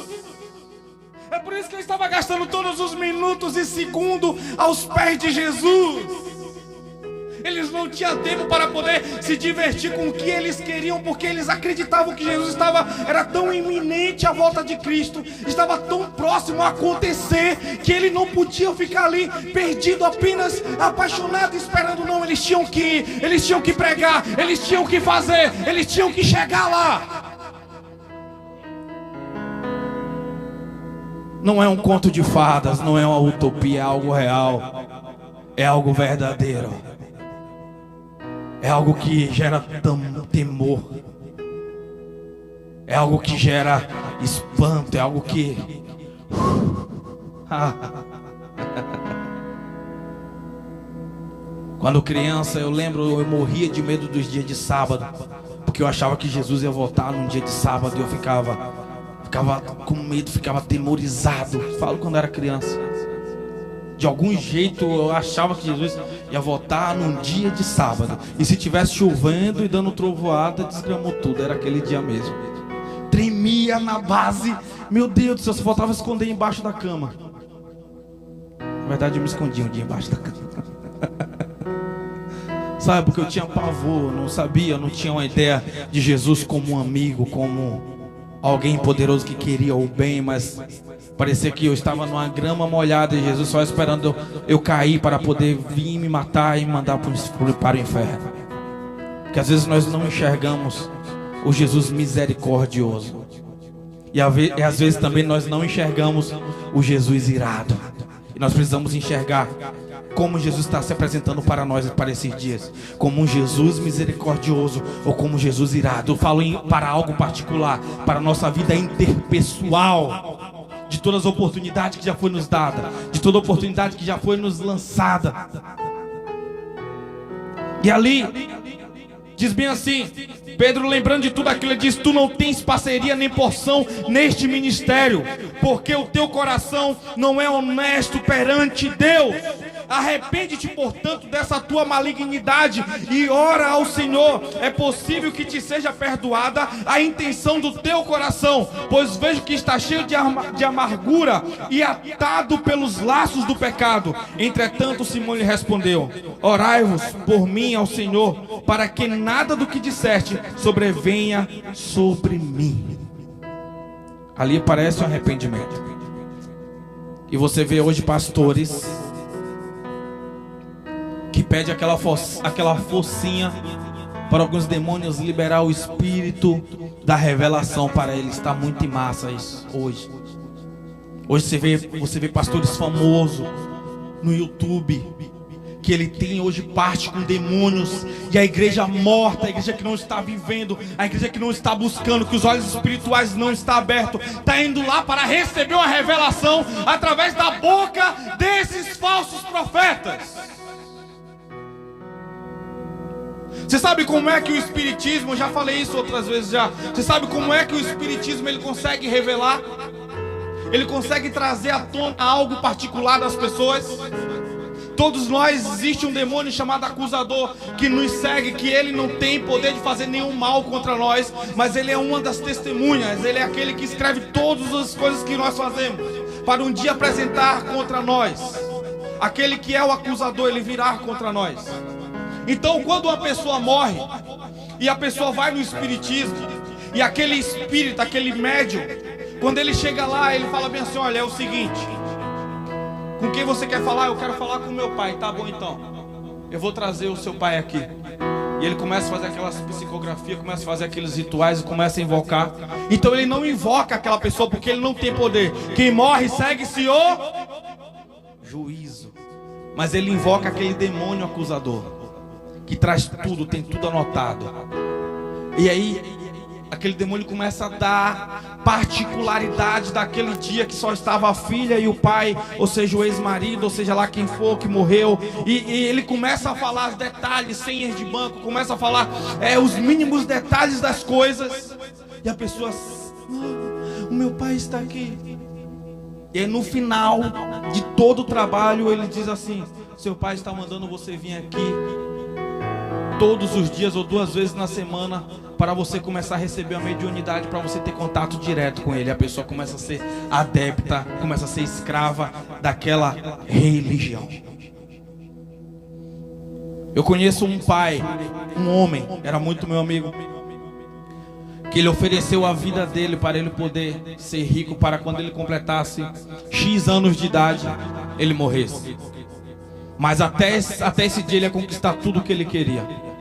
É por isso que ele estava gastando todos os minutos e segundos aos pés de Jesus. Eles não tinham tempo para poder se divertir com o que eles queriam, porque eles acreditavam que Jesus era tão iminente a volta de Cristo, estava tão próximo a acontecer, que ele não podia ficar ali perdido, apenas apaixonado, esperando. Não, eles tinham que ir, eles tinham que pregar, eles tinham que fazer, eles tinham que chegar lá. Não é um conto de fadas, não é uma utopia, é algo real, é algo verdadeiro. É algo que gera temor. É algo que gera espanto. É algo que... Quando criança, eu lembro, eu morria de medo dos dias de sábado, porque eu achava que Jesus ia voltar num dia de sábado. E eu ficava com medo, ficava atemorizado. Falo quando era criança. De algum jeito eu achava que Jesus ia voltar num dia de sábado. E se tivesse chovendo e dando trovoada, desgramou tudo. Era aquele dia mesmo. Tremia na base. Meu Deus do céu, só faltava esconder embaixo da cama. Na verdade eu me escondia um dia embaixo da cama. Sabe, porque eu tinha pavor, não sabia, não tinha uma ideia de Jesus como um amigo, como alguém poderoso que queria o bem, mas... parecia que eu estava numa grama molhada e Jesus só esperando eu cair para poder vir me matar e me mandar para o inferno. Porque às vezes nós não enxergamos o Jesus misericordioso. E às vezes também nós não enxergamos o Jesus irado. E nós precisamos enxergar como Jesus está se apresentando para nós para esses dias. Como um Jesus misericordioso ou como Jesus irado. Eu falo para algo particular, para a nossa vida interpessoal. De todas as oportunidades que já foi nos dada, de toda oportunidade que já foi nos lançada. E ali diz bem assim, Pedro, lembrando de tudo aquilo, ele diz: tu não tens parceria nem porção neste ministério, porque o teu coração não é honesto perante Deus. Arrepende-te, portanto, dessa tua malignidade e ora ao Senhor. É possível que te seja perdoada a intenção do teu coração, pois vejo que está cheio de amargura e atado pelos laços do pecado. Entretanto, Simão lhe respondeu: orai-vos por mim ao Senhor, para que nada do que disseste sobrevenha sobre mim. Ali parece um arrependimento. E você vê hoje pastores que pede aquela focinha para alguns demônios liberar o espírito da revelação para eles. Está muito em massa isso hoje. Hoje você vê pastores famosos no YouTube, que ele tem hoje parte com demônios, e a igreja morta, a igreja que não está vivendo, a igreja que não está buscando, que os olhos espirituais não estão abertos, está indo lá para receber uma revelação através da boca desses falsos profetas. Você sabe como é que o espiritismo, eu já falei isso outras vezes já, você sabe como é que o espiritismo ele consegue revelar? Ele consegue trazer à tona algo particular das pessoas. Todos nós existe um demônio chamado acusador que nos segue, que ele não tem poder de fazer nenhum mal contra nós, mas ele é uma das testemunhas, ele é aquele que escreve todas as coisas que nós fazemos, para um dia apresentar contra nós. Aquele que é o acusador, ele virá contra nós. Então quando uma pessoa morre, e a pessoa vai no espiritismo, e aquele espírito, aquele médium, quando ele chega lá, ele fala bem assim: olha, é o seguinte, com quem você quer falar? Eu quero falar com meu pai. Tá bom, então eu vou trazer o seu pai aqui. E ele começa a fazer aquelas psicografias, começa a fazer aqueles rituais e começa a invocar. Então ele não invoca aquela pessoa porque ele não tem poder. Quem morre segue-se o juízo. Mas ele invoca aquele demônio acusador, que traz tudo, tem tudo anotado. E aí aquele demônio começa a dar particularidade daquele dia que só estava a filha e o pai, ou seja, o ex-marido, ou seja lá quem for que morreu, e ele começa a falar os detalhes, senhas de banco, começa a falar os mínimos detalhes das coisas, e a pessoa: o meu pai está aqui. E aí, no final de todo o trabalho, ele diz assim: seu pai está mandando você vir aqui todos os dias ou 2 vezes na semana, para você começar a receber a mediunidade, para você ter contato direto com ele. A pessoa começa a ser adepta, começa a ser escrava daquela religião. Eu conheço um pai, um homem, era muito meu amigo, que ele ofereceu a vida dele para ele poder ser rico, para quando ele completasse X anos de idade, ele morresse. Mas até esse dia ele ia conquistar tudo o que ele queria.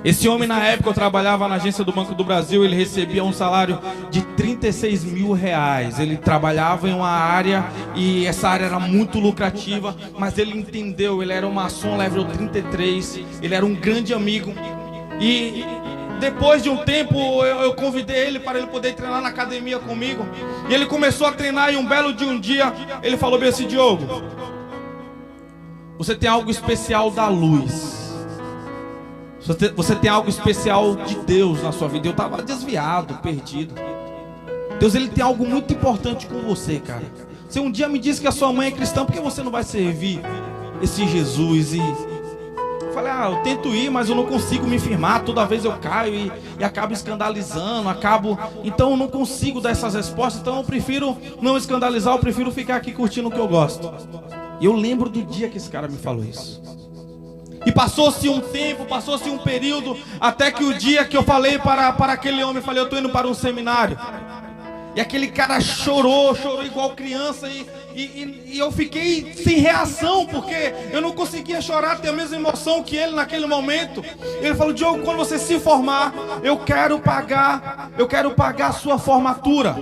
Esse homem, na época, eu trabalhava na agência do Banco do Brasil, ele recebia um salário de 36 mil reais. Ele trabalhava em uma área, e essa área era muito lucrativa, mas ele entendeu, ele era um maçom level 33, ele era um grande amigo. E depois de um tempo, eu convidei ele para ele poder treinar na academia comigo. E ele começou a treinar, e um belo de um dia, ele falou bem assim: Diogo, você tem algo especial da luz. Você tem algo especial de Deus na sua vida. Eu estava desviado, perdido. Deus, ele tem algo muito importante com você, cara. Você um dia me disse que a sua mãe é cristã, por que você não vai servir esse Jesus? E eu falei: eu tento ir, mas eu não consigo me firmar. Toda vez eu caio e acabo escandalizando, então eu não consigo dar essas respostas. Então eu prefiro não escandalizar, eu prefiro ficar aqui curtindo o que eu gosto. E eu lembro do dia que esse cara me falou isso. E passou-se um tempo, passou-se um período, até que o dia que eu falei para aquele homem, eu falei: eu estou indo para um seminário. E aquele cara chorou igual criança, e eu fiquei sem reação, porque eu não conseguia chorar, ter a mesma emoção que ele naquele momento. Ele falou: Diogo, quando você se formar, eu quero pagar a sua formatura.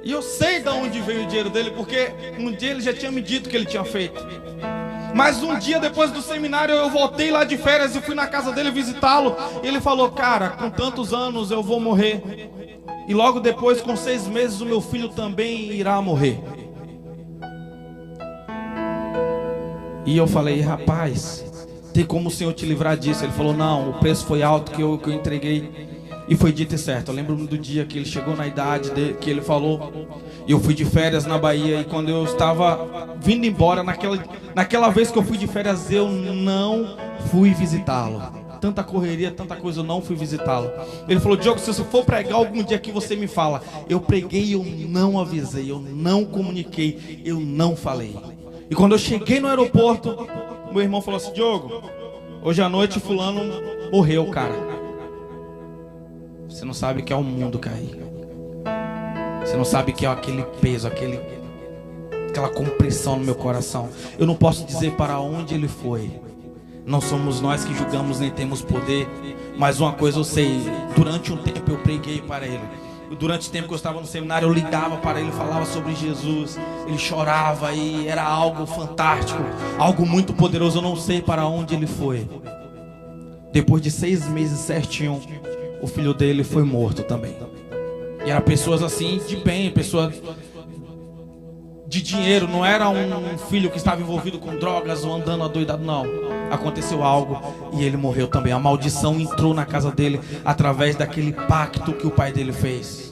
E eu sei de onde veio o dinheiro dele, porque um dia ele já tinha me dito que ele tinha feito. Mas um dia depois do seminário, eu voltei lá de férias e fui na casa dele visitá-lo. E ele falou: cara, com tantos anos eu vou morrer, e logo depois, com 6 meses, o meu filho também irá morrer. E eu falei: rapaz, tem como o Senhor te livrar disso? Ele falou: não, o preço foi alto que eu entreguei. E foi dito e certo. Eu lembro do dia que ele chegou na idade que ele falou. E eu fui de férias na Bahia. E quando eu estava vindo embora, naquela vez que eu fui de férias, eu não fui visitá-lo. Tanta correria, tanta coisa, eu não fui visitá-lo. Ele falou: Diogo, se você for pregar algum dia aqui, você me fala. Eu preguei, eu não avisei, eu não comuniquei, eu não falei. E quando eu cheguei no aeroporto, meu irmão falou assim: Diogo, hoje à noite fulano morreu, cara. Você não sabe o que é o mundo cair. Você não sabe o que é aquele peso, aquela compressão no meu coração. Eu não posso dizer para onde ele foi. Não somos nós que julgamos, nem temos poder. Mas uma coisa eu sei: durante um tempo eu preguei para ele. durante o tempo que eu estava no seminário, eu ligava para ele, falava sobre Jesus. Ele chorava e era algo fantástico, algo muito poderoso. Eu não sei para onde ele foi. Depois de 6 meses certinho, o filho dele foi morto também. E eram pessoas assim de bem, pessoas de dinheiro. Não era um filho que estava envolvido com drogas ou andando adoidado, não. Aconteceu algo e ele morreu também. A maldição entrou na casa dele através daquele pacto que o pai dele fez.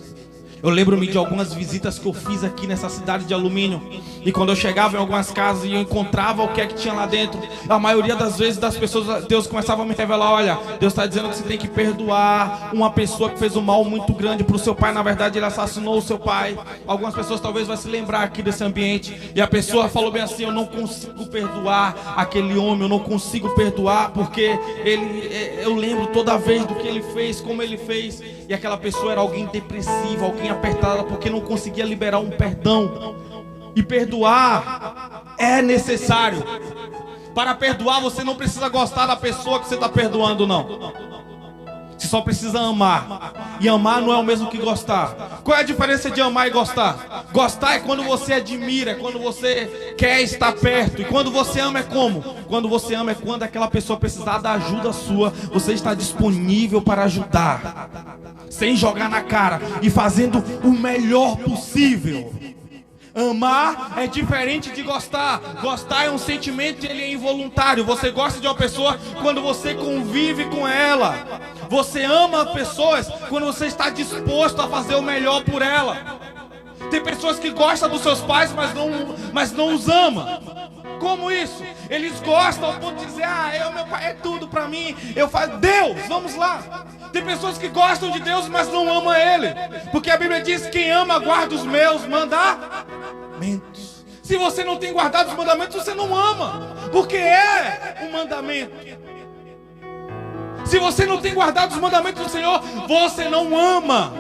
Eu lembro-me de algumas visitas que eu fiz aqui nessa cidade de Alumínio. E quando eu chegava em algumas casas e eu encontrava o que é que tinha lá dentro, a maioria das vezes das pessoas, Deus começava a me revelar: olha, Deus está dizendo que você tem que perdoar uma pessoa que fez um mal muito grande para o seu pai. Na verdade ele assassinou o seu pai. Algumas pessoas talvez vão se lembrar aqui desse ambiente. E a pessoa falou bem assim: eu não consigo perdoar aquele homem, eu não consigo perdoar porque eu lembro toda vez do que ele fez, como ele fez. E aquela pessoa era alguém depressivo, alguém apertada, porque não conseguia liberar um perdão. E perdoar é necessário. Para perdoar você não precisa gostar da pessoa que você está perdoando, não. Você só precisa amar. E amar não é o mesmo que gostar. Qual é a diferença de amar e gostar? Gostar é quando você admira, é quando você quer estar perto. E quando você ama é como? Quando você ama é quando aquela pessoa precisar da ajuda sua, você está disponível para ajudar, sem jogar na cara e fazendo o melhor possível. Amar é diferente de gostar. Gostar é um sentimento e ele é involuntário. Você gosta de uma pessoa quando você convive com ela. Você ama pessoas quando você está disposto a fazer o melhor por ela. Tem pessoas que gostam dos seus pais, mas não os ama. Como isso? Eles gostam ao ponto de dizer: meu pai é tudo pra mim. Eu faço Deus, vamos lá. Tem pessoas que gostam de Deus, mas não amam Ele. Porque a Bíblia diz: quem ama guarda os meus mandamentos. Se você não tem guardado os mandamentos, você não ama. Porque é um mandamento. Se você não tem guardado os mandamentos do Senhor, você não ama.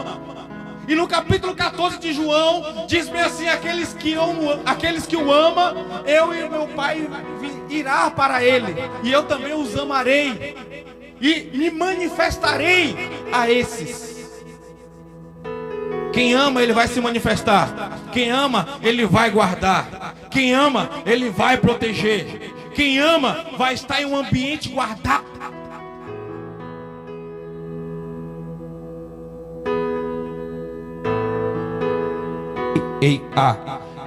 E no capítulo 14 de João, diz bem assim: aqueles que o amam, eu e meu Pai irá para ele, e eu também os amarei, e me manifestarei a esses. Quem ama, ele vai se manifestar. Quem ama, ele vai guardar. Quem ama, ele vai proteger. Quem ama, vai estar em um ambiente guardado.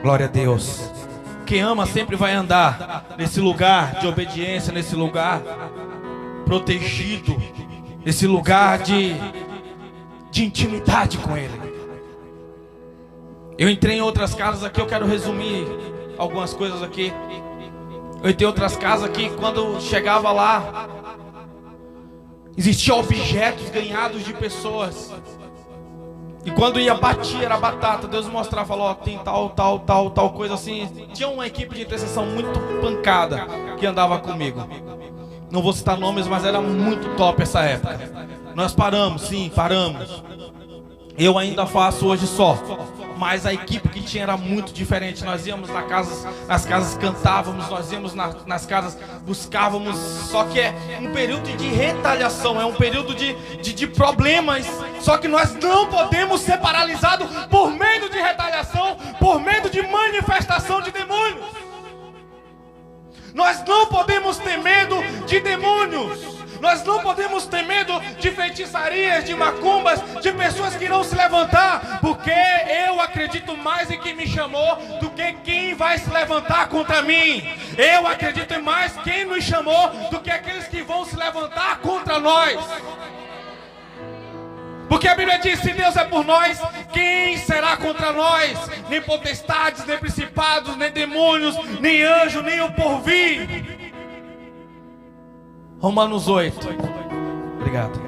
Glória a Deus. Quem ama sempre vai andar nesse lugar de obediência, nesse lugar protegido, nesse lugar de intimidade com Ele. Eu entrei em outras casas aqui, eu quero resumir algumas coisas aqui. Eu entrei em outras casas aqui, quando chegava lá, existiam objetos ganhados de pessoas. E quando ia bater, era batata. Deus mostrava, falou: tem tal coisa assim. Tinha uma equipe de intercessão muito pancada que andava comigo. Não vou citar nomes, mas era muito top essa época. Nós paramos, sim, paramos. Eu ainda faço hoje só. Mas a equipe que tinha era muito diferente. Nós íamos nas casas cantávamos, nós íamos nas casas, buscávamos. Só que é um período de retaliação, é um período de problemas. Só que nós não podemos ser paralisados por medo de retaliação, por medo de manifestação de demônios. Nós não podemos ter medo de demônios. Nós não podemos ter medo de feitiçarias, de macumbas, de pessoas que irão se levantar, porque eu acredito mais em quem me chamou do que quem vai se levantar contra mim. Eu acredito mais em quem nos chamou do que aqueles que vão se levantar contra nós. Porque a Bíblia diz: se Deus é por nós, quem será contra nós? Nem potestades, nem principados, nem demônios, nem anjo, nem o porvir. Romanos 8. Obrigado.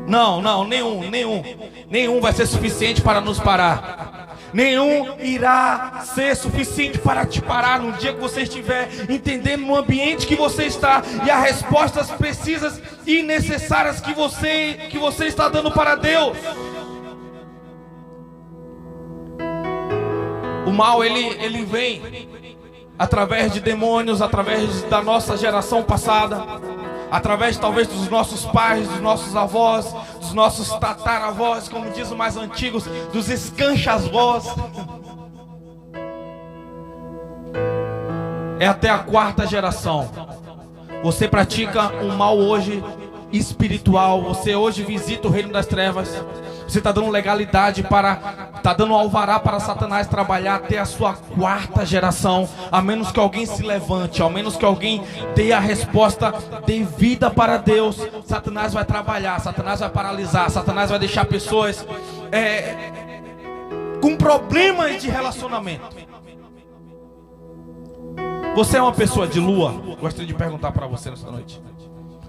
Não, nenhum vai ser suficiente para nos parar. Nenhum irá ser suficiente para te parar no dia que você estiver entendendo no ambiente que você está e as respostas precisas e necessárias que você está dando para Deus. O mal ele vem através de demônios, através da nossa geração passada, através talvez dos nossos pais, dos nossos avós, dos nossos tataravós, como diz os mais antigos, dos escanchas-vós. É até a 4ª geração. Você pratica um mal hoje espiritual. Você hoje visita o reino das trevas. Você está dando legalidade está dando alvará para Satanás trabalhar até a sua 4ª geração. A menos que alguém se levante, ao menos que alguém dê a resposta devida para Deus, Satanás vai trabalhar, Satanás vai paralisar, Satanás vai deixar pessoas com problemas de relacionamento. Você é uma pessoa de lua? Gostaria de perguntar para você nessa noite.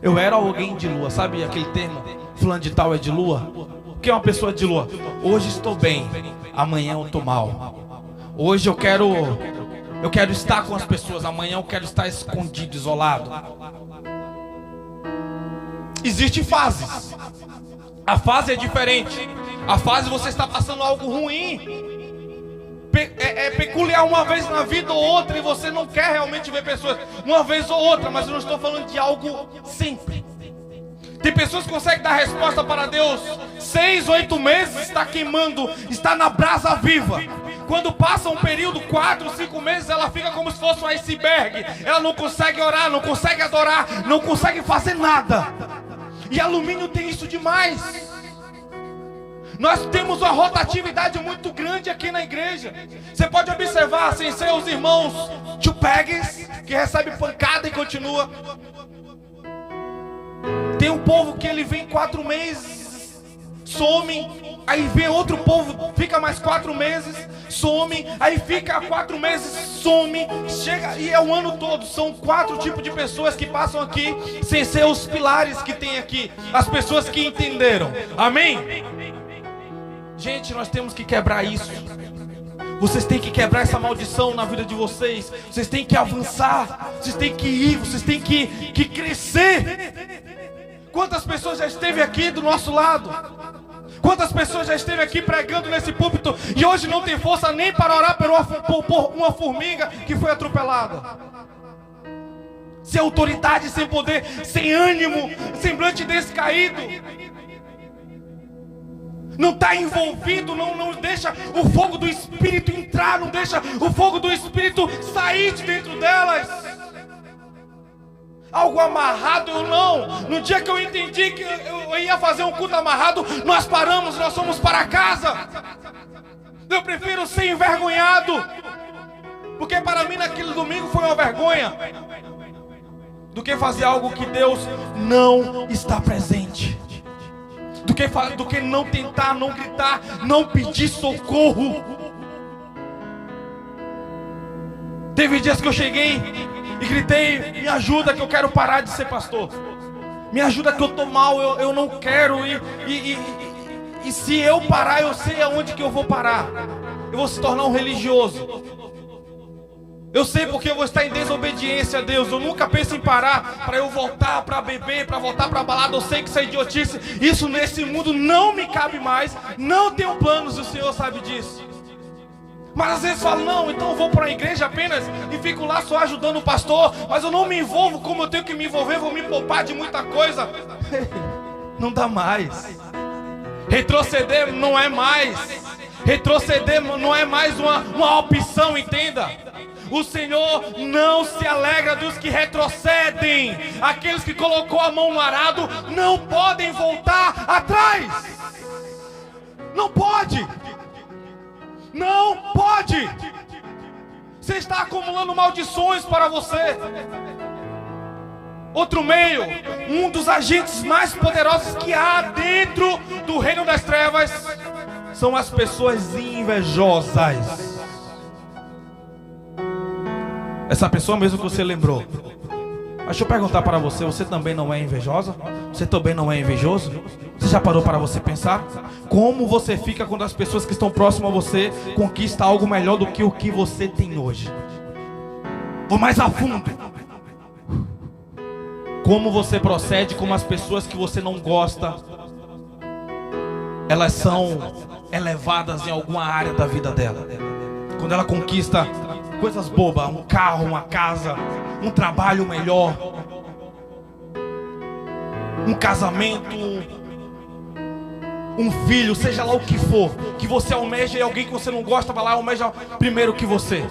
Eu era alguém de lua, sabe aquele termo? Fulano de tal é de lua? O que é uma pessoa de lua? Hoje estou bem, amanhã eu estou mal. Hoje eu quero estar com as pessoas, amanhã eu quero estar escondido, isolado. Existem fases. A fase é diferente. A fase você está passando algo ruim. É peculiar uma vez na vida ou outra, e você não quer realmente ver pessoas uma vez ou outra, mas eu não estou falando de algo sempre. Tem pessoas que conseguem dar resposta para Deus 6, 8 meses, está queimando, está na brasa viva. Quando passa um período, 4, 5 meses, ela fica como se fosse um iceberg. Ela não consegue orar, não consegue adorar, não consegue fazer nada. E alumínio tem isso demais. Nós temos uma rotatividade muito grande aqui na igreja. Você pode observar, sem ser os irmãos chupegues, que recebe pancada e continua. Tem um povo que ele vem 4 meses, some. Aí vem outro povo, fica mais 4 meses, some. Aí fica 4 meses, some. Chega e é o ano todo. São 4 tipos de pessoas que passam aqui, sem ser os pilares que tem aqui. As pessoas que entenderam. Amém? Gente, nós temos que quebrar isso. Vocês têm que quebrar essa maldição na vida de vocês. Vocês têm que avançar. Vocês têm que ir. Vocês têm que crescer. Quantas pessoas já esteve aqui do nosso lado? Quantas pessoas já esteve aqui pregando nesse púlpito e hoje não tem força nem para orar por uma formiga que foi atropelada? Sem autoridade, sem poder, sem ânimo, semblante descaído. Não está envolvido, não deixa o fogo do Espírito entrar, não deixa o fogo do Espírito sair de dentro delas. Algo amarrado, eu não. No dia que eu entendi que eu ia fazer um culto amarrado, nós paramos, nós fomos para casa. Eu prefiro ser envergonhado, porque para mim naquele domingo foi uma vergonha, do que fazer algo que Deus não está presente. Do que não tentar, não gritar, não pedir socorro. Teve dias que eu cheguei e gritei: me ajuda que eu quero parar de ser pastor. Me ajuda que eu estou mal, eu não quero. E se eu parar, eu sei aonde que eu vou parar. Eu vou se tornar um religioso. Eu sei porque eu vou estar em desobediência a Deus. Eu nunca penso em parar para eu voltar para beber, para voltar para balada. Eu sei que isso é idiotice. Isso nesse mundo não me cabe mais. Não tenho planos, o Senhor sabe disso. Mas às vezes falo: não, então eu vou para a igreja apenas e fico lá só ajudando o pastor. Mas eu não me envolvo como eu tenho que me envolver. Vou me poupar de muita coisa. Não dá mais. Retroceder não é mais. Retroceder não é mais uma opção, entenda. O Senhor não se alegra dos que retrocedem. Aqueles que colocou a mão no arado não podem voltar atrás. Não pode. Não pode. Você está acumulando maldições para você. Outro meio, um dos agentes mais poderosos que há dentro do reino das trevas são as pessoas invejosas. Essa pessoa mesmo que você lembrou. Mas deixa eu perguntar para você: você também não é invejosa? Você também não é invejoso? Você já parou para você pensar? Como você fica quando as pessoas que estão próximas a você conquistam algo melhor do que o que você tem hoje? Vou mais a fundo. Como você procede com as pessoas que você não gosta? Elas são elevadas em alguma área da vida dela. Quando ela conquista coisas bobas, um carro, uma casa, um trabalho melhor, um casamento, um filho, seja lá o que for, que você almeja e alguém que você não gosta vai lá e almeja primeiro que você.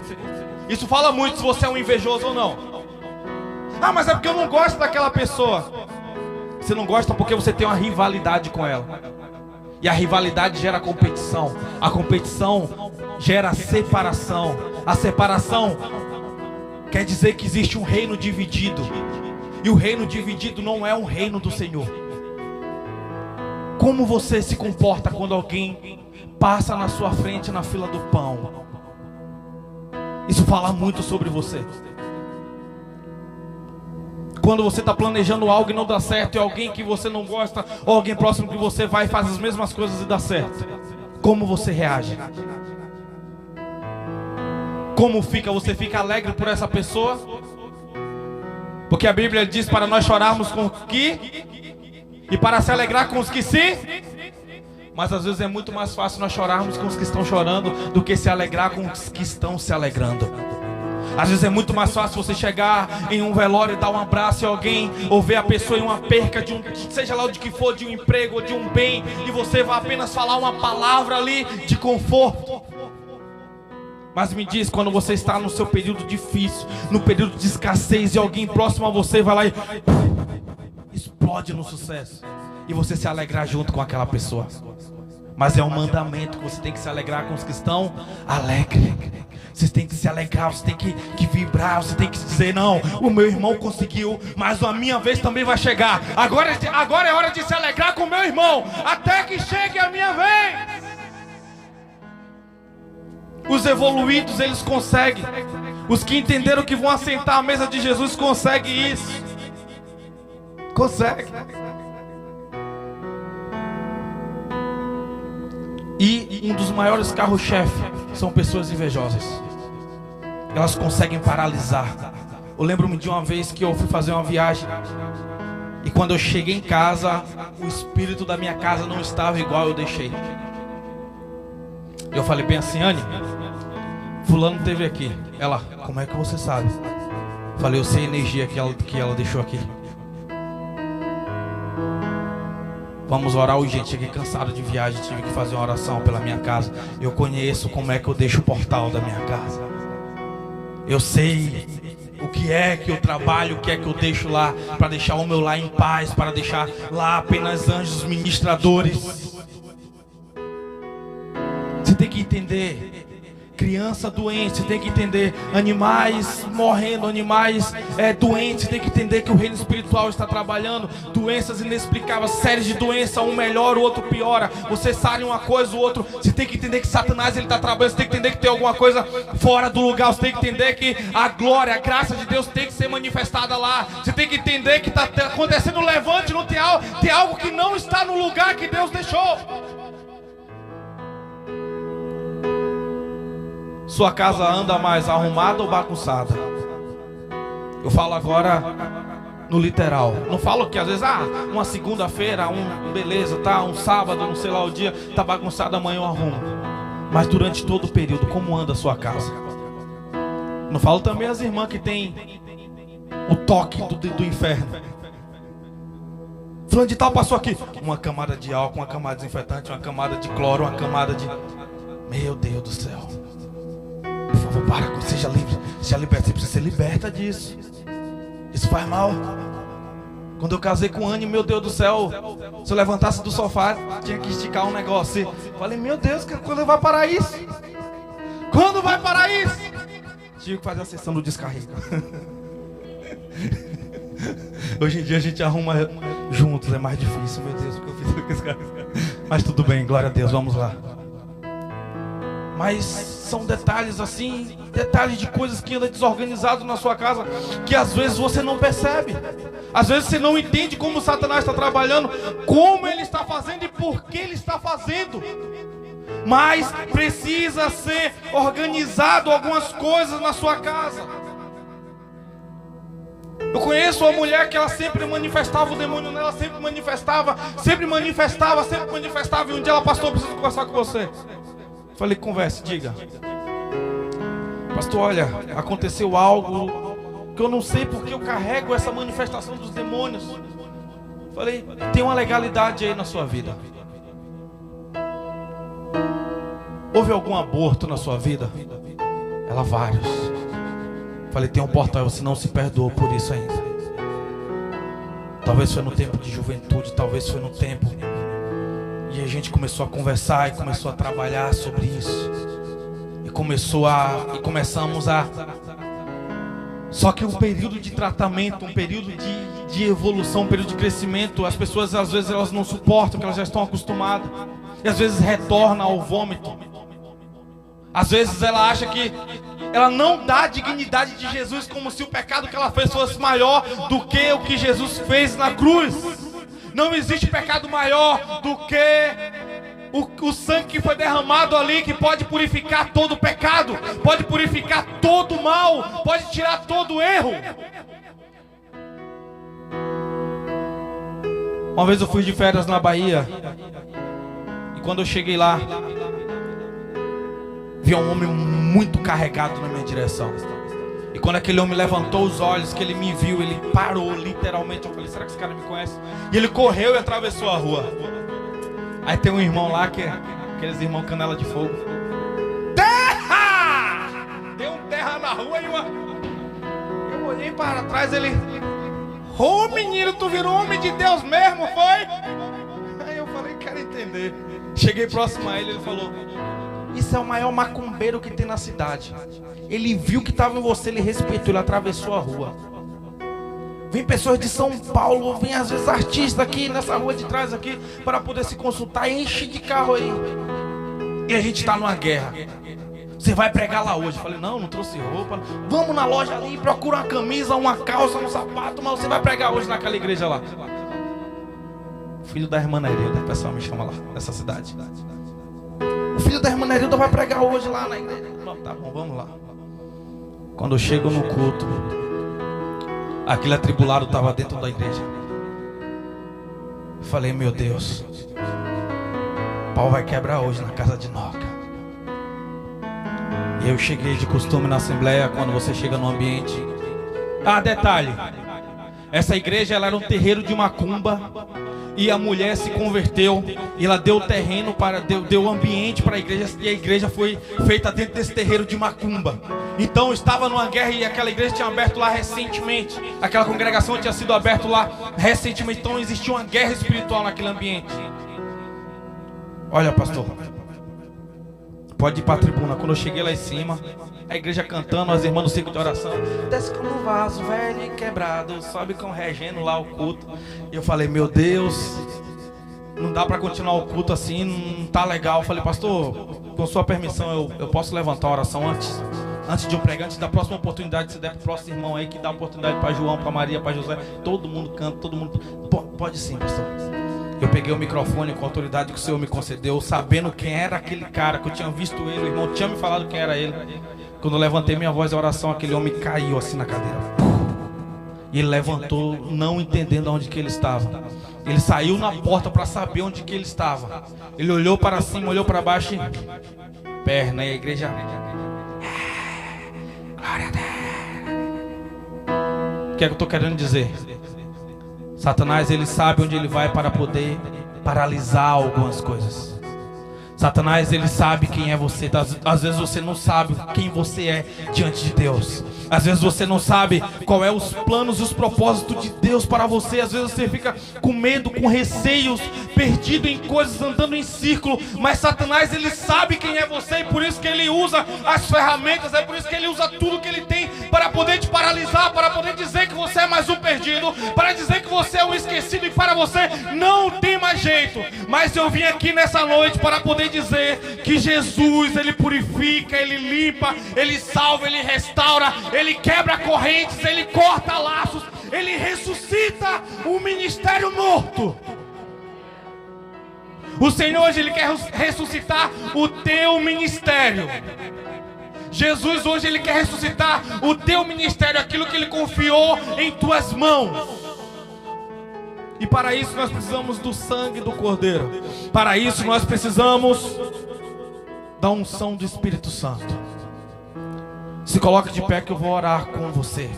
Isso fala muito se você é um invejoso ou não. Ah, mas é porque eu não gosto daquela pessoa. Você não gosta porque você tem uma rivalidade com ela. E a rivalidade gera competição. A competição gera separação. A separação quer dizer que existe um reino dividido. E o reino dividido não é um reino do Senhor. Como você se comporta quando alguém passa na sua frente na fila do pão? Isso fala muito sobre você. Quando você está planejando algo e não dá certo, e alguém que você não gosta, ou alguém próximo que você vai e faz as mesmas coisas e dá certo, como você reage? Como fica? Você fica alegre por essa pessoa? Porque a Bíblia diz para nós chorarmos com os que, e para se alegrar com os que se. Mas às vezes é muito mais fácil nós chorarmos com os que estão chorando do que se alegrar com os que estão se alegrando. Às vezes é muito mais fácil você chegar em um velório e dar um abraço a alguém, ou ver a pessoa em uma perca de um, seja lá onde que for, de um emprego ou de um bem, e você vai apenas falar uma palavra ali de conforto. Mas me diz, quando você está no seu período difícil, no período de escassez, e alguém próximo a você vai lá e explode no sucesso, e você se alegrar junto com aquela pessoa. Mas é um mandamento que você tem que se alegrar com os que estão alegres. Você tem que se alegrar, você tem que vibrar, você tem que dizer: não, o meu irmão conseguiu, mas a minha vez também vai chegar. Agora é hora de se alegrar com o meu irmão, até que chegue a minha vez. Os evoluídos, eles conseguem. Os que entenderam que vão assentar à mesa de Jesus conseguem isso. Conseguem. E um dos maiores carros-chefe são pessoas invejosas. Elas conseguem paralisar. Eu lembro-me de uma vez que eu fui fazer uma viagem, e quando eu cheguei em casa, o espírito da minha casa não estava igual eu deixei. Eu falei bem assim: Anne, fulano teve aqui. Ela: como é que você sabe? Eu falei: eu sei a energia que ela deixou aqui. Vamos orar hoje, gente. Cheguei cansado de viagem, tive que fazer uma oração pela minha casa. Eu conheço como é que eu deixo o portal da minha casa. Eu sei o que é que eu trabalho, o que é que eu deixo lá, para deixar o meu lar em paz, para deixar lá apenas anjos ministradores. Você tem que entender. Criança doente, você tem que entender. Animais morrendo, animais doentes, você tem que entender que o reino espiritual está trabalhando. Doenças inexplicáveis, séries de doenças, um melhora, o outro piora. Você sai uma coisa, o outro. Você tem que entender que Satanás, ele está trabalhando. Você tem que entender que tem alguma coisa fora do lugar. Você tem que entender que a glória, a graça de Deus tem que ser manifestada lá. Você tem que entender que está acontecendo um levante, não tem algo que não está no lugar que Deus deixou. Sua casa anda mais arrumada ou bagunçada? Eu falo agora no literal. Não falo que às vezes, uma segunda-feira, beleza, tá, um sábado, não sei lá o dia, tá bagunçado, amanhã eu arrumo. Mas durante todo o período, como anda a sua casa? Não falo também as irmãs que tem o toque do inferno. Fulano de tal passou aqui, uma camada de álcool, uma camada de desinfetante, uma camada de cloro, uma camada de... Meu Deus do céu. Por favor, para, seja livre, seja liberta. Você precisa ser liberta disso. Isso faz mal. Quando eu casei com Anne, meu Deus do céu, se eu levantasse do sofá, tinha que esticar um negócio. Falei: meu Deus, quando vai parar isso? Quando vai parar isso? Tive que fazer a sessão do descarrego. Hoje em dia a gente arruma juntos, é mais difícil. Meu Deus, o que eu fiz com esse cara? Mas tudo bem, glória a Deus, vamos lá. Mas são detalhes assim, detalhes de coisas que andam desorganizadas na sua casa, que às vezes você não percebe. Às vezes você não entende como Satanás está trabalhando, como ele está fazendo e por que ele está fazendo. Mas precisa ser organizado algumas coisas na sua casa. Eu conheço uma mulher que ela sempre manifestava o demônio nela, sempre manifestava. E um dia ela: pastor, eu preciso conversar com você. Falei: converse, diga. Pastor, olha, aconteceu algo que eu não sei porque eu carrego essa manifestação dos demônios. Falei, tem uma legalidade aí na sua vida. Houve algum aborto na sua vida? Ela, vários. Falei, tem um portal, você não se perdoou por isso ainda. Talvez foi no tempo de juventude, talvez foi no tempo. E a gente começou a conversar e começou a trabalhar sobre isso. E começamos a... Só que um período de tratamento, um período de evolução, um período de crescimento, as pessoas às vezes elas não suportam, porque elas já estão acostumadas. E às vezes retorna ao vômito. Às vezes ela acha que ela não dá a dignidade de Jesus, como se o pecado que ela fez fosse maior do que o que Jesus fez na cruz. Não existe pecado maior do que o sangue que foi derramado ali, que pode purificar todo o pecado, pode purificar todo o mal, pode tirar todo o erro. Uma vez eu fui de férias na Bahia, e quando eu cheguei lá, vi um homem muito carregado na minha direção. E quando aquele homem levantou os olhos, que ele me viu, ele parou literalmente. Eu falei, será que esse cara me conhece? E ele correu e atravessou a rua. Aí tem um irmão lá, aqueles irmãos canela de fogo. Terra! Deu um terra na rua e eu olhei para trás, ele... Ô menino, tu virou homem de Deus mesmo, foi? Aí eu falei, quero entender. Cheguei próximo a ele, ele falou... Isso é o maior macumbeiro que tem na cidade. Ele viu que estava em você, ele respeitou, ele atravessou a rua. Vem pessoas de São Paulo, vem às vezes artistas aqui nessa rua de trás aqui, para poder se consultar, enche de carro aí. E a gente está numa guerra. Você vai pregar lá hoje? Eu falei, não trouxe roupa. Vamos na loja ali, procura uma camisa, uma calça, um sapato, mas você vai pregar hoje naquela igreja lá. Filho da irmã Nerilda, o pessoal me chama lá, nessa cidade. O filho da irmã Nerilda vai pregar hoje lá na igreja. Tá bom, vamos lá. Quando eu chego no culto, aquele atribulado estava dentro da igreja. Eu falei, meu Deus, o pau vai quebrar hoje na casa de Noca. E eu cheguei de costume na assembleia, quando você chega no ambiente. Ah, detalhe, essa igreja ela era um terreiro de macumba. E a mulher se converteu, e ela deu terreno deu ambiente para a igreja, e a igreja foi feita dentro desse terreiro de macumba. Então estava numa guerra e aquela igreja tinha aberto lá recentemente, aquela congregação tinha sido aberta lá recentemente, então existia uma guerra espiritual naquele ambiente. Olha, pastor, pode ir para a tribuna. Quando eu cheguei lá em cima, a igreja cantando, as irmãs no ciclo de oração, desce como um vaso velho e quebrado, sobe com regendo lá o culto. E eu falei, meu Deus, não dá para continuar o culto assim, não tá legal. Eu falei, pastor, com sua permissão eu posso levantar a oração antes de eu pregar, antes da próxima oportunidade, se der pro próximo irmão aí, que dá oportunidade para João, para Maria, para José, todo mundo canta, todo mundo... Pode sim, pastor. Eu peguei o microfone com a autoridade que o Senhor me concedeu, sabendo quem era aquele cara, que eu tinha visto ele, o irmão tinha me falado quem era ele. Quando eu levantei minha voz de oração, aquele homem caiu assim na cadeira. E ele levantou, não entendendo onde que ele estava. Ele saiu na porta para saber onde que ele estava. Ele olhou para cima, olhou para baixo e... Perna, e a igreja... Glória a Deus. O que é que eu estou querendo dizer? Satanás, ele sabe onde ele vai para poder paralisar algumas coisas. Satanás, ele sabe quem é você. Às vezes você não sabe quem você é diante de Deus. Às vezes você não sabe qual é os planos e os propósitos de Deus para você. Às vezes você fica com medo, com receios, perdido em coisas, andando em círculo. Mas Satanás, ele sabe quem é você, e por isso que ele usa as ferramentas, é por isso que ele usa tudo que ele tem para poder te paralisar, para poder dizer que você é mais um perdido, para dizer que você é um esquecido e para você não tem mais jeito. Mas eu vim aqui nessa noite para poder dizer que Jesus, ele purifica, ele limpa, ele salva, ele restaura, ele quebra correntes, ele corta laços, ele ressuscita o ministério morto. O Senhor hoje, ele quer ressuscitar o teu ministério. Jesus hoje, ele quer ressuscitar o teu ministério, aquilo que ele confiou em tuas mãos. E para isso nós precisamos do sangue do Cordeiro. Para isso nós precisamos da unção do Espírito Santo. Se coloque de pé que eu vou orar com você.